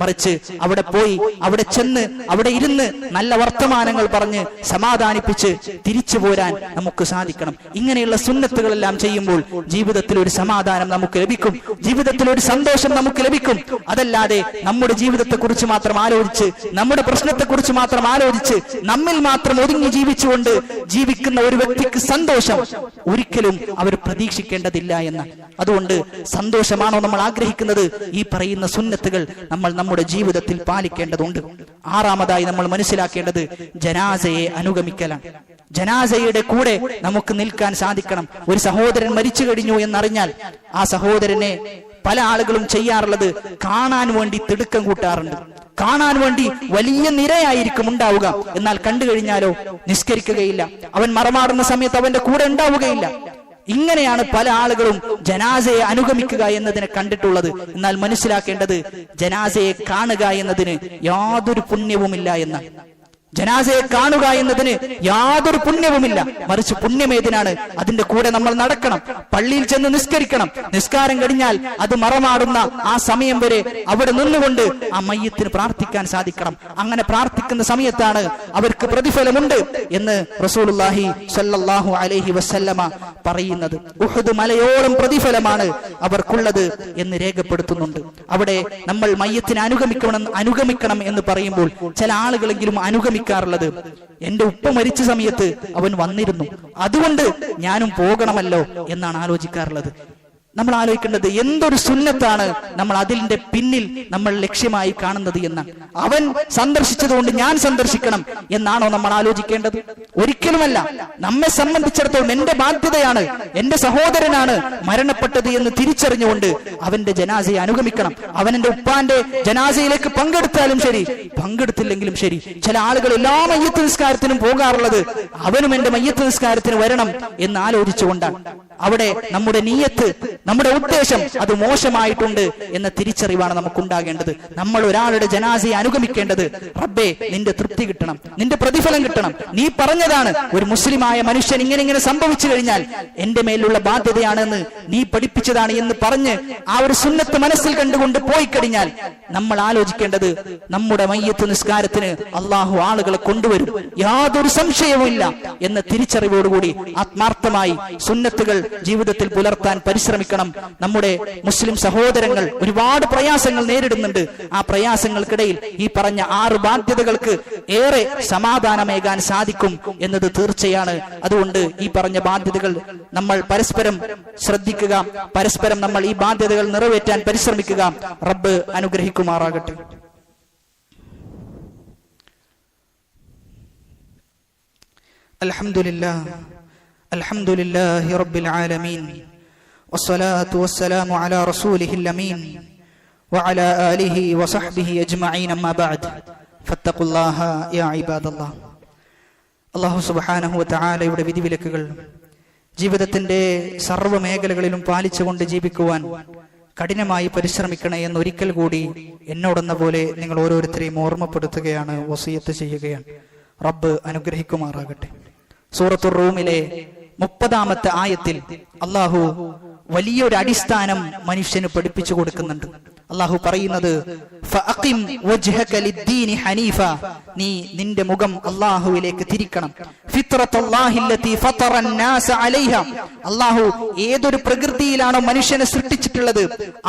മറിച്ച് അവിടെ പോയി, അവിടെ ചെന്ന്, അവിടെ ഇരുന്ന് നല്ല വർത്തമാനങ്ങൾ പറഞ്ഞ് സമാധാനിപ്പിച്ച് തിരിച്ചു പോരാൻ നമുക്ക് സാധിക്കണം. ഇങ്ങനെയുള്ള സുന്നത്തുകളെല്ലാം ചെയ്യുമ്പോൾ ജീവിതത്തിൽ ഒരു സമാധാനം നമുക്ക് ലഭിക്കും, ജീവിതത്തിൽ ഒരു സന്തോഷം നമുക്ക് ലഭിക്കും. അതല്ലാതെ നമ്മുടെ ജീവിതത്തെ കുറിച്ച് മാത്രം ആലോചിച്ച്, നമ്മുടെ പ്രശ്നത്തെ കുറിച്ച് മാത്രം ആലോചിച്ച് നമ്മിൽ മാത്രം ഒതുങ്ങി ജീവിച്ചുകൊണ്ട് ജീവിക്കുന്ന ഒരു വ്യക്തിക്ക് സന്തോഷം ഒരിക്കലും അവർ പ്രതീക്ഷിക്കേണ്ടതില്ല എന്ന്. അതുകൊണ്ട് സന്തോഷമാണോ നമ്മൾ ആഗ്രഹിക്കുന്നത്, ഈ പറയുന്ന സുന്നത്തുകൾ നമ്മൾ നമ്മുടെ ജീവിതത്തിൽ പാലിക്കേണ്ടതുണ്ട്. ആറാമതായി നമ്മൾ മനസ്സിലാക്കേണ്ടത് ജനാസയെ അനുഗമിക്കലാണ്. ജനാസയുടെ കൂടെ നമുക്ക് നിൽക്കാൻ സാധിക്കണം. ഒരു സഹോദരൻ മരിച്ചു കഴിഞ്ഞു എന്നറിഞ്ഞാൽ ആ സഹോദരനെ പല ആളുകളും ചെയ്യാറുള്ളത് കാണാൻ വേണ്ടി തിടുക്കം കൂട്ടാറുണ്ട്. കാണാൻ വേണ്ടി വലിയ നിരയായിരിക്കും ഉണ്ടാവുക, എന്നാൽ കണ്ടു കഴിഞ്ഞാലോ നിസ്കരിക്കുകയില്ല, അവൻ മറമാടുന്ന സമയത്ത് അവന്റെ കൂടെ ഉണ്ടാവുകയില്ല. ഇങ്ങനെയാണ് പല ആളുകളും ജനാസയെ അനുഗമിക്കുക എന്നതിനെ കണ്ടിട്ടുള്ളത്. എന്നാൽ മനസ്സിലാക്കേണ്ടത് ജനാസയെ കാണുക എന്നതിന് യാതൊരു പുണ്യവുമില്ല എന്ന്. ജനാസയെ കാണുക എന്നതിന് യാതൊരു പുണ്യവുമില്ല. മറിച്ച് പുണ്യമേതിനാണ്? അതിന്റെ കൂടെ നമ്മൾ നടക്കണം, പള്ളിയിൽ ചെന്ന് നിസ്കരിക്കണം. നിസ്കാരം കഴിഞ്ഞാൽ അത് മറമാടുന്ന ആ സമയം വരെ അവിടെ നിന്നുകൊണ്ട് ആ മയ്യത്തിന് പ്രാർത്ഥിക്കാൻ സാധിക്കണം. അങ്ങനെ പ്രാർത്ഥിക്കുന്ന സമയത്താണ് അവർക്ക് പ്രതിഫലമുണ്ട് എന്ന് റസൂലുള്ളാഹി സ്വല്ലല്ലാഹു അലൈഹി വസല്ലമ പറയുന്നത്. ഉഹുദ് മലയോളം പ്രതിഫലമാണ് അവർക്കുള്ളത് എന്ന് രേഖപ്പെടുത്തുന്നുണ്ട്. അവിടെ നമ്മൾ മയ്യത്തിനെ അനുഗമിക്കണം എന്ന് പറയുമ്പോൾ ചില ആളുകളെങ്കിലും അനുഗമിക്കാറുള്ളത്, എന്റെ ഉപ്പ മരിച്ച സമയത്ത് അവൻ വന്നിരുന്നു, അതുകൊണ്ട് ഞാനും പോകണമല്ലോ എന്നാണ് ആലോചിക്കാറുള്ളത്. നമ്മൾ ആലോചിക്കേണ്ടത് എന്തൊരു സുന്നത്താണ് നമ്മൾ അതിന്റെ പിന്നിൽ നമ്മൾ ലക്ഷ്യമായി കാണുന്നത് എന്നാണ്. അവൻ സന്ദർശിച്ചതുകൊണ്ട് ഞാൻ സന്ദർശിക്കണം എന്നാണോ നമ്മൾ ആലോചിക്കേണ്ടത്? ഒരിക്കലുമല്ല. നമ്മെ സംബന്ധിച്ചിടത്തോളം എന്റെ ബാധ്യതയാണ്, എന്റെ സഹോദരനാണ് മരണപ്പെട്ടത് എന്ന് തിരിച്ചറിഞ്ഞുകൊണ്ട് അവന്റെ ജനാസയെ അനുഗമിക്കണം. അവൻ എന്റെ ഉപ്പാന്റെ ജനാസയിലേക്ക് പങ്കെടുത്താലും ശരി, പങ്കെടുത്തില്ലെങ്കിലും ശരി. ചില ആളുകൾ എല്ലാ മയ്യത്ത് നിസ്കാരത്തിനും പോകാറുള്ളത് അവനും എന്റെ മയ്യത്ത് നിസ്കാരത്തിന് വരണം എന്ന് ആലോചിച്ചുകൊണ്ടാണ്. അവിടെ നമ്മുടെ നിയ്യത്ത്, നമ്മുടെ ഉദ്ദേശം അത് മോശമായിട്ടുണ്ട് എന്ന തിരിച്ചറിവാണ് നമുക്കുണ്ടാകേണ്ടത്. നമ്മൾ ഒരാളുടെ ജനാസയെ അനുഗമിക്കേണ്ടത്, റബ്ബേ നിന്റെ തൃപ്തി കിട്ടണം, നിന്റെ പ്രതിഫലം കിട്ടണം, നീ പറഞ്ഞതാണ് ഒരു മുസ്ലിമായ മനുഷ്യൻ ഇങ്ങനെ സംഭവിച്ചു കഴിഞ്ഞാൽ എന്റെ മേലുള്ള ബാധ്യതയാണെന്ന് നീ പഠിപ്പിച്ചതാണ് എന്ന് പറഞ്ഞ് ആ ഒരു സുന്നത്ത് മനസ്സിൽ കണ്ടുകൊണ്ട് പോയി കഴിഞ്ഞാൽ നമ്മൾ ആലോചിക്കേണ്ടത്, നമ്മുടെ മയ്യത്ത് നിസ്കാരത്തിന് അള്ളാഹു ആളുകളെ കൊണ്ടുവരും, യാതൊരു സംശയവുമില്ല എന്ന തിരിച്ചറിവോടുകൂടി ആത്മാർത്ഥമായി സുന്നത്തുകൾ ജീവിതത്തിൽ പുലർത്താൻ പരിശ്രമിക്കണം. നമ്മുടെ മുസ്ലിം സഹോദരങ്ങൾ ഒരുപാട് പ്രയാസങ്ങൾ നേരിടുന്നുണ്ട്. ആ പ്രയാസങ്ങൾക്കിടയിൽ ഈ പറഞ്ഞ 6 ബാധ്യതകൾക്ക് ഏറെ സമാധാനമേകാൻ സാധിക്കും എന്നത് തീർച്ചയാണ്. അതുകൊണ്ട് ഈ പറഞ്ഞ ബാധ്യതകൾ നമ്മൾ പരസ്പരം ശ്രദ്ധിക്കുക, പരസ്പരം നമ്മൾ ഈ ബാധ്യതകൾ നിറവേറ്റാൻ പരിശ്രമിക്കുക. റബ്ബ് അനുഗ്രഹിക്കുമാറാകട്ടെ. അൽഹംദുലില്ലാഹി റബ്ബിൽ ആലമീൻ വസ്സലാത്തു വസ്സലാമു അലാ റസൂലിഹിൽ അമീൻ വഅലാ ആലിഹി വസഹ്ബിഹി അജ്മഈൻ. അമ്മാ ബഅദ് ഫത്തഖുല്ലാഹ യാ ഇബാദല്ലാഹ്. അല്ലാഹു സുബ്ഹാനഹു വ തആലയുടെ വിധിവിലക്കുകൾ ജീവിതത്തിന്റെ സർവ്വ മേഖലകളിലും പാലിച്ചുകൊണ്ട് ജീവിക്കുവാൻ കഠിനമായി പരിശ്രമിക്കണേ എന്ന് ഒരിക്കൽ കൂടി എന്നോടെന്ന പോലെ നിങ്ങൾ ഓരോരുത്തരെയും ഓർമ്മപ്പെടുത്തുകയാണ്, വസിയത്ത് ചെയ്യുകയാണ്. റബ്ബ് അനുഗ്രഹിക്കുമാറാകട്ടെ. സൂറത്തുർ റൂമിലെ 30-ാമത്തെ ആയത്തിൽ അള്ളാഹു വലിയൊരു അടിസ്ഥാനം മനുഷ്യന് പഠിപ്പിച്ചു കൊടുക്കുന്നുണ്ട്. അള്ളാഹു പറയുന്നത്, ഫഅഖിം വജ്ഹക ലിദ്ദീനി ഹനീഫ, നീ നിന്റെ മുഖം അള്ളാഹുവിലേക്ക് തിരിക്കണം. ഫിത്രത്തുല്ലാഹി അല്ലതി ഫതറൻ നാസ അലൈഹ, അള്ളാഹു ഏതൊരു പ്രകൃതിയിലാണോ മനുഷ്യനെ സൃഷ്ടിച്ചിട്ടുള്ളത്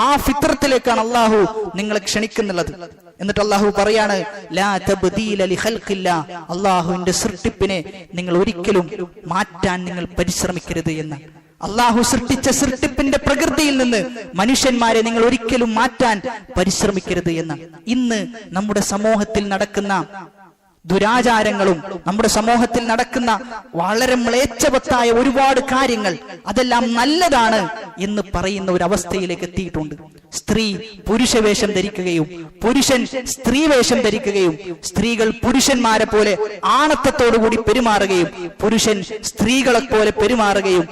ആ ഫിത്രത്തിലേക്കാണ് അള്ളാഹു നിങ്ങളെ ക്ഷണിക്കുന്നുള്ളത്. എന്നിട്ട് അള്ളാഹു പറയാണ്, ലാ തബ്ദീല ലിഖൽഖില്ലാ, അള്ളാഹുവിന്റെ സൃഷ്ടിപ്പിനെ നിങ്ങൾ ഒരിക്കലും മാറ്റാൻ നിങ്ങൾ പരിശ്രമിക്കരുത് എന്ന്. അള്ളാഹു സൃഷ്ടിച്ച സൃഷ്ടിപ്പിന്റെ പ്രകൃതിയിൽ നിന്ന് മനുഷ്യന്മാരെ നിങ്ങൾ ഒരിക്കലും മാറ്റാൻ പരിശ്രമിക്കരുത് എന്ന്. ഇന്ന് നമ്മുടെ സമൂഹത്തിൽ നടക്കുന്ന ദുരാചാരങ്ങളും നമ്മുടെ സമൂഹത്തിൽ നടക്കുന്ന വളരെ മ്ലേച്ഛവത്തായ ഒരുപാട് കാര്യങ്ങൾ അതെല്ലാം നല്ലതാണ് എന്ന് പറയുന്ന ഒരു അവസ്ഥയിലേക്ക് എത്തിയിട്ടുണ്ട്. സ്ത്രീ പുരുഷവേഷം ധരിക്കുകയും പുരുഷൻ സ്ത്രീ വേഷം ധരിക്കുകയും സ്ത്രീകൾ പുരുഷന്മാരെ പോലെ ആണത്തത്തോടുകൂടി പെരുമാറുകയും പുരുഷൻ സ്ത്രീകളെ പോലെ പെരുമാറുകയും,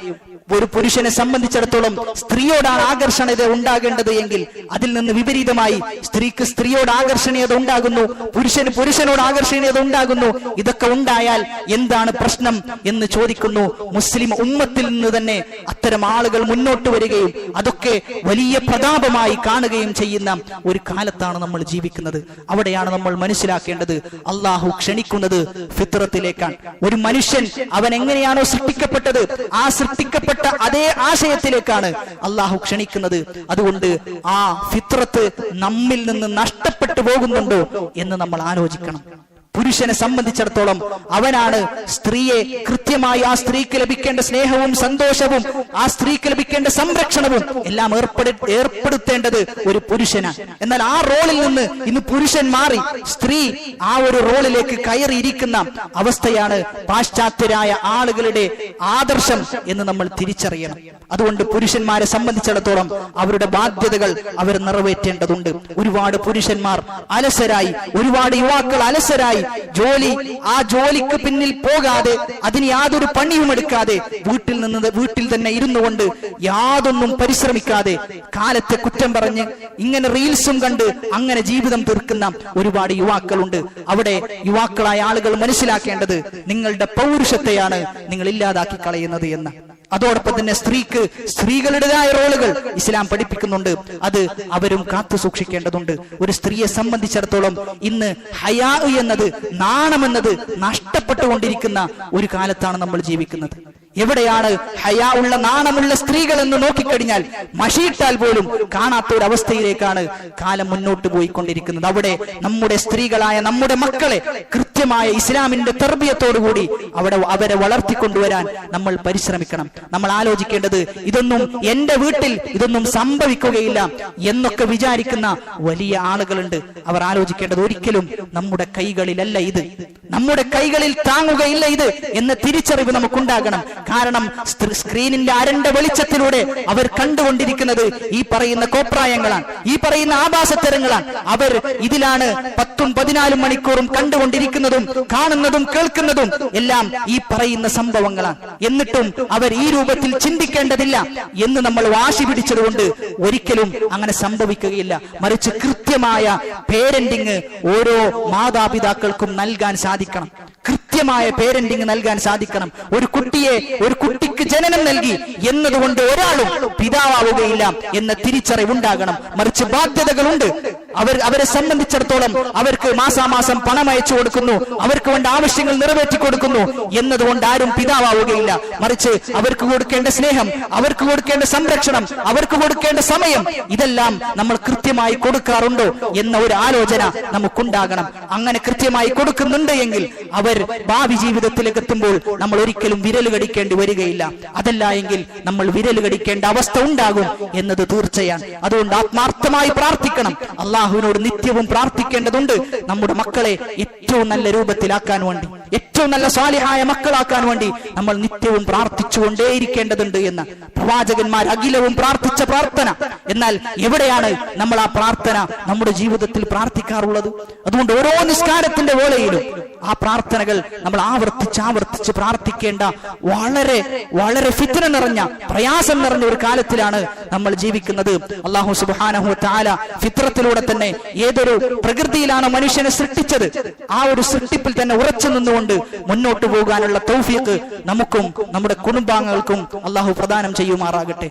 ഒരു പുരുഷനെ സംബന്ധിച്ചിടത്തോളം സ്ത്രീയോടാണ് ആകർഷണീയത ഉണ്ടാകേണ്ടത് എങ്കിൽ അതിൽ നിന്ന് വിപരീതമായി സ്ത്രീക്ക് സ്ത്രീയോട് ആകർഷണീയത ഉണ്ടാകുന്നു, പുരുഷന് പുരുഷനോട് ആകർഷണീയത ഉണ്ടാകുന്നു. ഇതൊക്കെ ഉണ്ടായാൽ എന്താണ് പ്രശ്നം എന്ന് ചോദിക്കുന്നു. മുസ്ലിം ഉമ്മത്തിൽ നിന്ന് തന്നെ അത്തരം ആളുകൾ മുന്നോട്ട് വരികയും അതൊക്കെ വലിയ പ്രതാപമായി കാണുകയും ചെയ്യുന്ന ഒരു കാലത്താണ് നമ്മൾ ജീവിക്കുന്നത്. അവിടെയാണ് നമ്മൾ മനസ്സിലാക്കേണ്ടത്, അള്ളാഹു ക്ഷണിക്കുന്നത് ഫിത്രത്തിലേക്കാണ്. ഒരു മനുഷ്യൻ അവൻ എങ്ങനെയാണോ സൃഷ്ടിക്കപ്പെട്ടത് ആ സൃഷ്ടിക്കപ്പെട്ട അതേ ആശയത്തിലേക്കാണ് അള്ളാഹു ക്ഷണിക്കുന്നത്. അതുകൊണ്ട് ആ ഫിത്രത്ത് നമ്മിൽ നിന്ന് നഷ്ടപ്പെട്ടു പോകുന്നുണ്ടോ എന്ന് നമ്മൾ ആലോചിക്കണം. പുരുഷനെ സംബന്ധിച്ചിടത്തോളം അവനാണ് സ്ത്രീയെ കൃത്യമായി ആ സ്ത്രീക്ക് ലഭിക്കേണ്ട സ്നേഹവും സന്തോഷവും ആ സ്ത്രീക്ക് ലഭിക്കേണ്ട സംരക്ഷണവും എല്ലാം ഏർപ്പെടുത്തേണ്ടത് ഒരു പുരുഷനാണ്. എന്നാൽ ആ റോളിൽ നിന്ന് ഇന്ന് പുരുഷൻ മാറി സ്ത്രീ ആ ഒരു റോളിലേക്ക് കയറിയിരിക്കുന്ന അവസ്ഥയാണ് പാശ്ചാത്യരായ ആളുകളുടെ ആദർശം എന്ന് നമ്മൾ തിരിച്ചറിയണം. അതുകൊണ്ട് പുരുഷന്മാരെ സംബന്ധിച്ചിടത്തോളം അവരുടെ ബാധ്യതകൾ അവർ നിറവേറ്റേണ്ടതുണ്ട്. ഒരുപാട് പുരുഷന്മാർ അലസരായി, ഒരുപാട് യുവാക്കൾ അലസരായി ആ ജോലിക്ക് പിന്നിൽ പോകാതെ അതിന് യാതൊരു പണിയും എടുക്കാതെ വീട്ടിൽ തന്നെ ഇരുന്നു കൊണ്ട് യാതൊന്നും പരിശ്രമിക്കാതെ കാലത്തെ കുറ്റം പറഞ്ഞ് ഇങ്ങനെ റീൽസും കണ്ട് അങ്ങനെ ജീവിതം തീർക്കുന്ന ഒരുപാട് യുവാക്കളുണ്ട്. അവിടെ യുവാക്കളായ ആളുകൾ മനസ്സിലാക്കേണ്ടത് നിങ്ങളുടെ പൗരുഷത്തെയാണ് നിങ്ങൾ ഇല്ലാതാക്കി കളയുന്നത് എന്ന്. അതോടൊപ്പം തന്നെ സ്ത്രീകളുടേതായ റോളുകൾ ഇസ്ലാം പഠിപ്പിക്കുന്നുണ്ട്. അത് അവരും കാത്തു സൂക്ഷിക്കേണ്ടതുണ്ട്. ഒരു സ്ത്രീയെ സംബന്ധിച്ചിടത്തോളം ഇന്ന് ഹയാ എന്നത്, നാണമെന്നത് നഷ്ടപ്പെട്ടുകൊണ്ടിരിക്കുന്ന ഒരു കാലത്താണ് നമ്മൾ ജീവിക്കുന്നത്. എവിടെയാണ് ഹയാ ഉള്ള നാണമുള്ള സ്ത്രീകൾ എന്ന് നോക്കിക്കഴിഞ്ഞാൽ മഷിയിട്ടാൽ പോലും കാണാത്ത ഒരു അവസ്ഥയിലേക്കാണ് കാലം മുന്നോട്ട് പോയിക്കൊണ്ടിരിക്കുന്നത്. അവിടെ നമ്മുടെ സ്ത്രീകളായ നമ്മുടെ മക്കളെ കൃത്യമായ ഇസ്ലാമിന്റെ തർബിയത്തോടുകൂടി അവരെ വളർത്തിക്കൊണ്ടുവരാൻ നമ്മൾ പരിശ്രമിക്കണം. നമ്മൾ ആലോചിക്കേണ്ടത് ഇതൊന്നും എന്റെ വീട്ടിൽ ഇതൊന്നും സംഭവിക്കുകയില്ല എന്നൊക്കെ വിചാരിക്കുന്ന വലിയ ആളുകളുണ്ട്. അവർ ആലോചിക്കേണ്ടത് ഒരിക്കലും നമ്മുടെ കൈകളിലല്ല ഇത്, നമ്മുടെ കൈകളിൽ താങ്ങുകയില്ല ഇത് എന്ന തിരിച്ചറിവ് നമുക്കുണ്ടാകണം. കാരണം സ്ക്രീനിന്റെ അരണ്ട വെളിച്ചത്തിലൂടെ അവർ കണ്ടുകൊണ്ടിരിക്കുന്നത് ഈ പറയുന്ന കോപ്രായങ്ങളാണ്, ഈ പറയുന്ന ആഭാസത്തരങ്ങളാണ്. അവർ ഇതിലാണ് 10-14 മണിക്കൂറും കണ്ടുകൊണ്ടിരിക്കുന്നതും കാണുന്നതും കേൾക്കുന്നതും എല്ലാം ഈ പറയുന്ന സംഭവങ്ങളാണ്. എന്നിട്ടും അവർ ഈ രൂപത്തിൽ ചിന്തിക്കേണ്ടതില്ല എന്ന് നമ്മൾ വാശി പിടിച്ചതുകൊണ്ട് ഒരിക്കലും അങ്ങനെ സംഭവിക്കുകയില്ല. മറിച്ച് കൃത്യമായ പേരന്റിങ് ഓരോ മാതാപിതാക്കൾക്കും നൽകാൻ സാധിക്കണം. കൃത്യമായ പേരന്റിങ് നൽകാൻ സാധിക്കണം. ഒരു കുട്ടിക്ക് ജനനം നൽകി എന്നതുകൊണ്ട് ഒരാളും പിതാവുകയില്ല എന്ന തിരിച്ചറിവുണ്ടാകണം. മറിച്ച് ബാധ്യതകളുണ്ട്. അവരെ സംബന്ധിച്ചിടത്തോളം അവർക്ക് മാസാമാസം പണം അയച്ചു കൊടുക്കുന്നു, അവർക്ക് വേണ്ട ആവശ്യങ്ങൾ നിറവേറ്റി കൊടുക്കുന്നു എന്നതുകൊണ്ട് ആരും പിതാവുകയില്ല. മറിച്ച് അവർക്ക് കൊടുക്കേണ്ട സ്നേഹം, അവർക്ക് കൊടുക്കേണ്ട സംരക്ഷണം, അവർക്ക് കൊടുക്കേണ്ട സമയം, ഇതെല്ലാം നമ്മൾ കൃത്യമായി കൊടുക്കാറുണ്ടോ എന്ന ഒരു ആലോചന നമുക്കുണ്ടാകണം. അങ്ങനെ കൃത്യമായി കൊടുക്കുന്നുണ്ട് എങ്കിൽ അവർ ഭാവി ജീവിതത്തിലേക്ക് എത്തുമ്പോൾ നമ്മൾ ഒരിക്കലും വിരൽ കടിക്കേണ്ടി വരികയില്ല. അതല്ല എങ്കിൽ നമ്മൾ വിരൽ കടിക്കേണ്ട അവസ്ഥ ഉണ്ടാകും എന്നത് തീർച്ചയാണ്. അതുകൊണ്ട് ആത്മാർത്ഥമായി പ്രാർത്ഥിക്കണം. അള്ളാഹുവിനോട് നിത്യവും പ്രാർത്ഥിക്കേണ്ടതുണ്ട്. നമ്മുടെ മക്കളെ ഏറ്റവും നല്ല രൂപത്തിലാക്കാൻ വേണ്ടി, ഏറ്റവും നല്ല സ്വാലിഹായ മക്കളാക്കാൻ വേണ്ടി നമ്മൾ നിത്യവും പ്രാർത്ഥിച്ചുകൊണ്ടേയിരിക്കേണ്ടതുണ്ട് എന്ന് പ്രവാചകന്മാർ അഖിലവും പ്രാർത്ഥിച്ച പ്രാർത്ഥന. എന്നാൽ എവിടെയാണ് നമ്മൾ ആ പ്രാർത്ഥന നമ്മുടെ ജീവിതത്തിൽ പ്രാർത്ഥിക്കാറുള്ളത്? അതുകൊണ്ട് ഓരോ നിസ്കാരത്തിന്റെ വേളയിലും ആ പ്രാർത്ഥനകൾ നമ്മൾ ആവർത്തിച്ച് പ്രാർത്ഥിക്കേണ്ട വളരെ വളരെ ഫിത്ന നിറഞ്ഞ, പ്രയാസം നിറഞ്ഞ ഒരു കാലത്തിലാണ് നമ്മൾ ജീവിക്കുന്നത്. അല്ലാഹു സുബ്ഹാനഹു വ തആല ഫിത്രത്തിലൂടെ തന്നെ ഏതൊരു പ്രകൃതിയിലാണ് മനുഷ്യനെ സൃഷ്ടിച്ചത്, ആ ഒരു സൃഷ്ടിപ്പിൽ തന്നെ ഉറച്ചു നിന്നുകൊണ്ട് മുന്നോട്ട് പോകാനുള്ള തൗഫീഖ് നമുക്കും നമ്മുടെ കുടുംബാംഗങ്ങൾക്കും അല്ലാഹു പ്രദാനം ചെയ്യുമാറാകട്ടെ.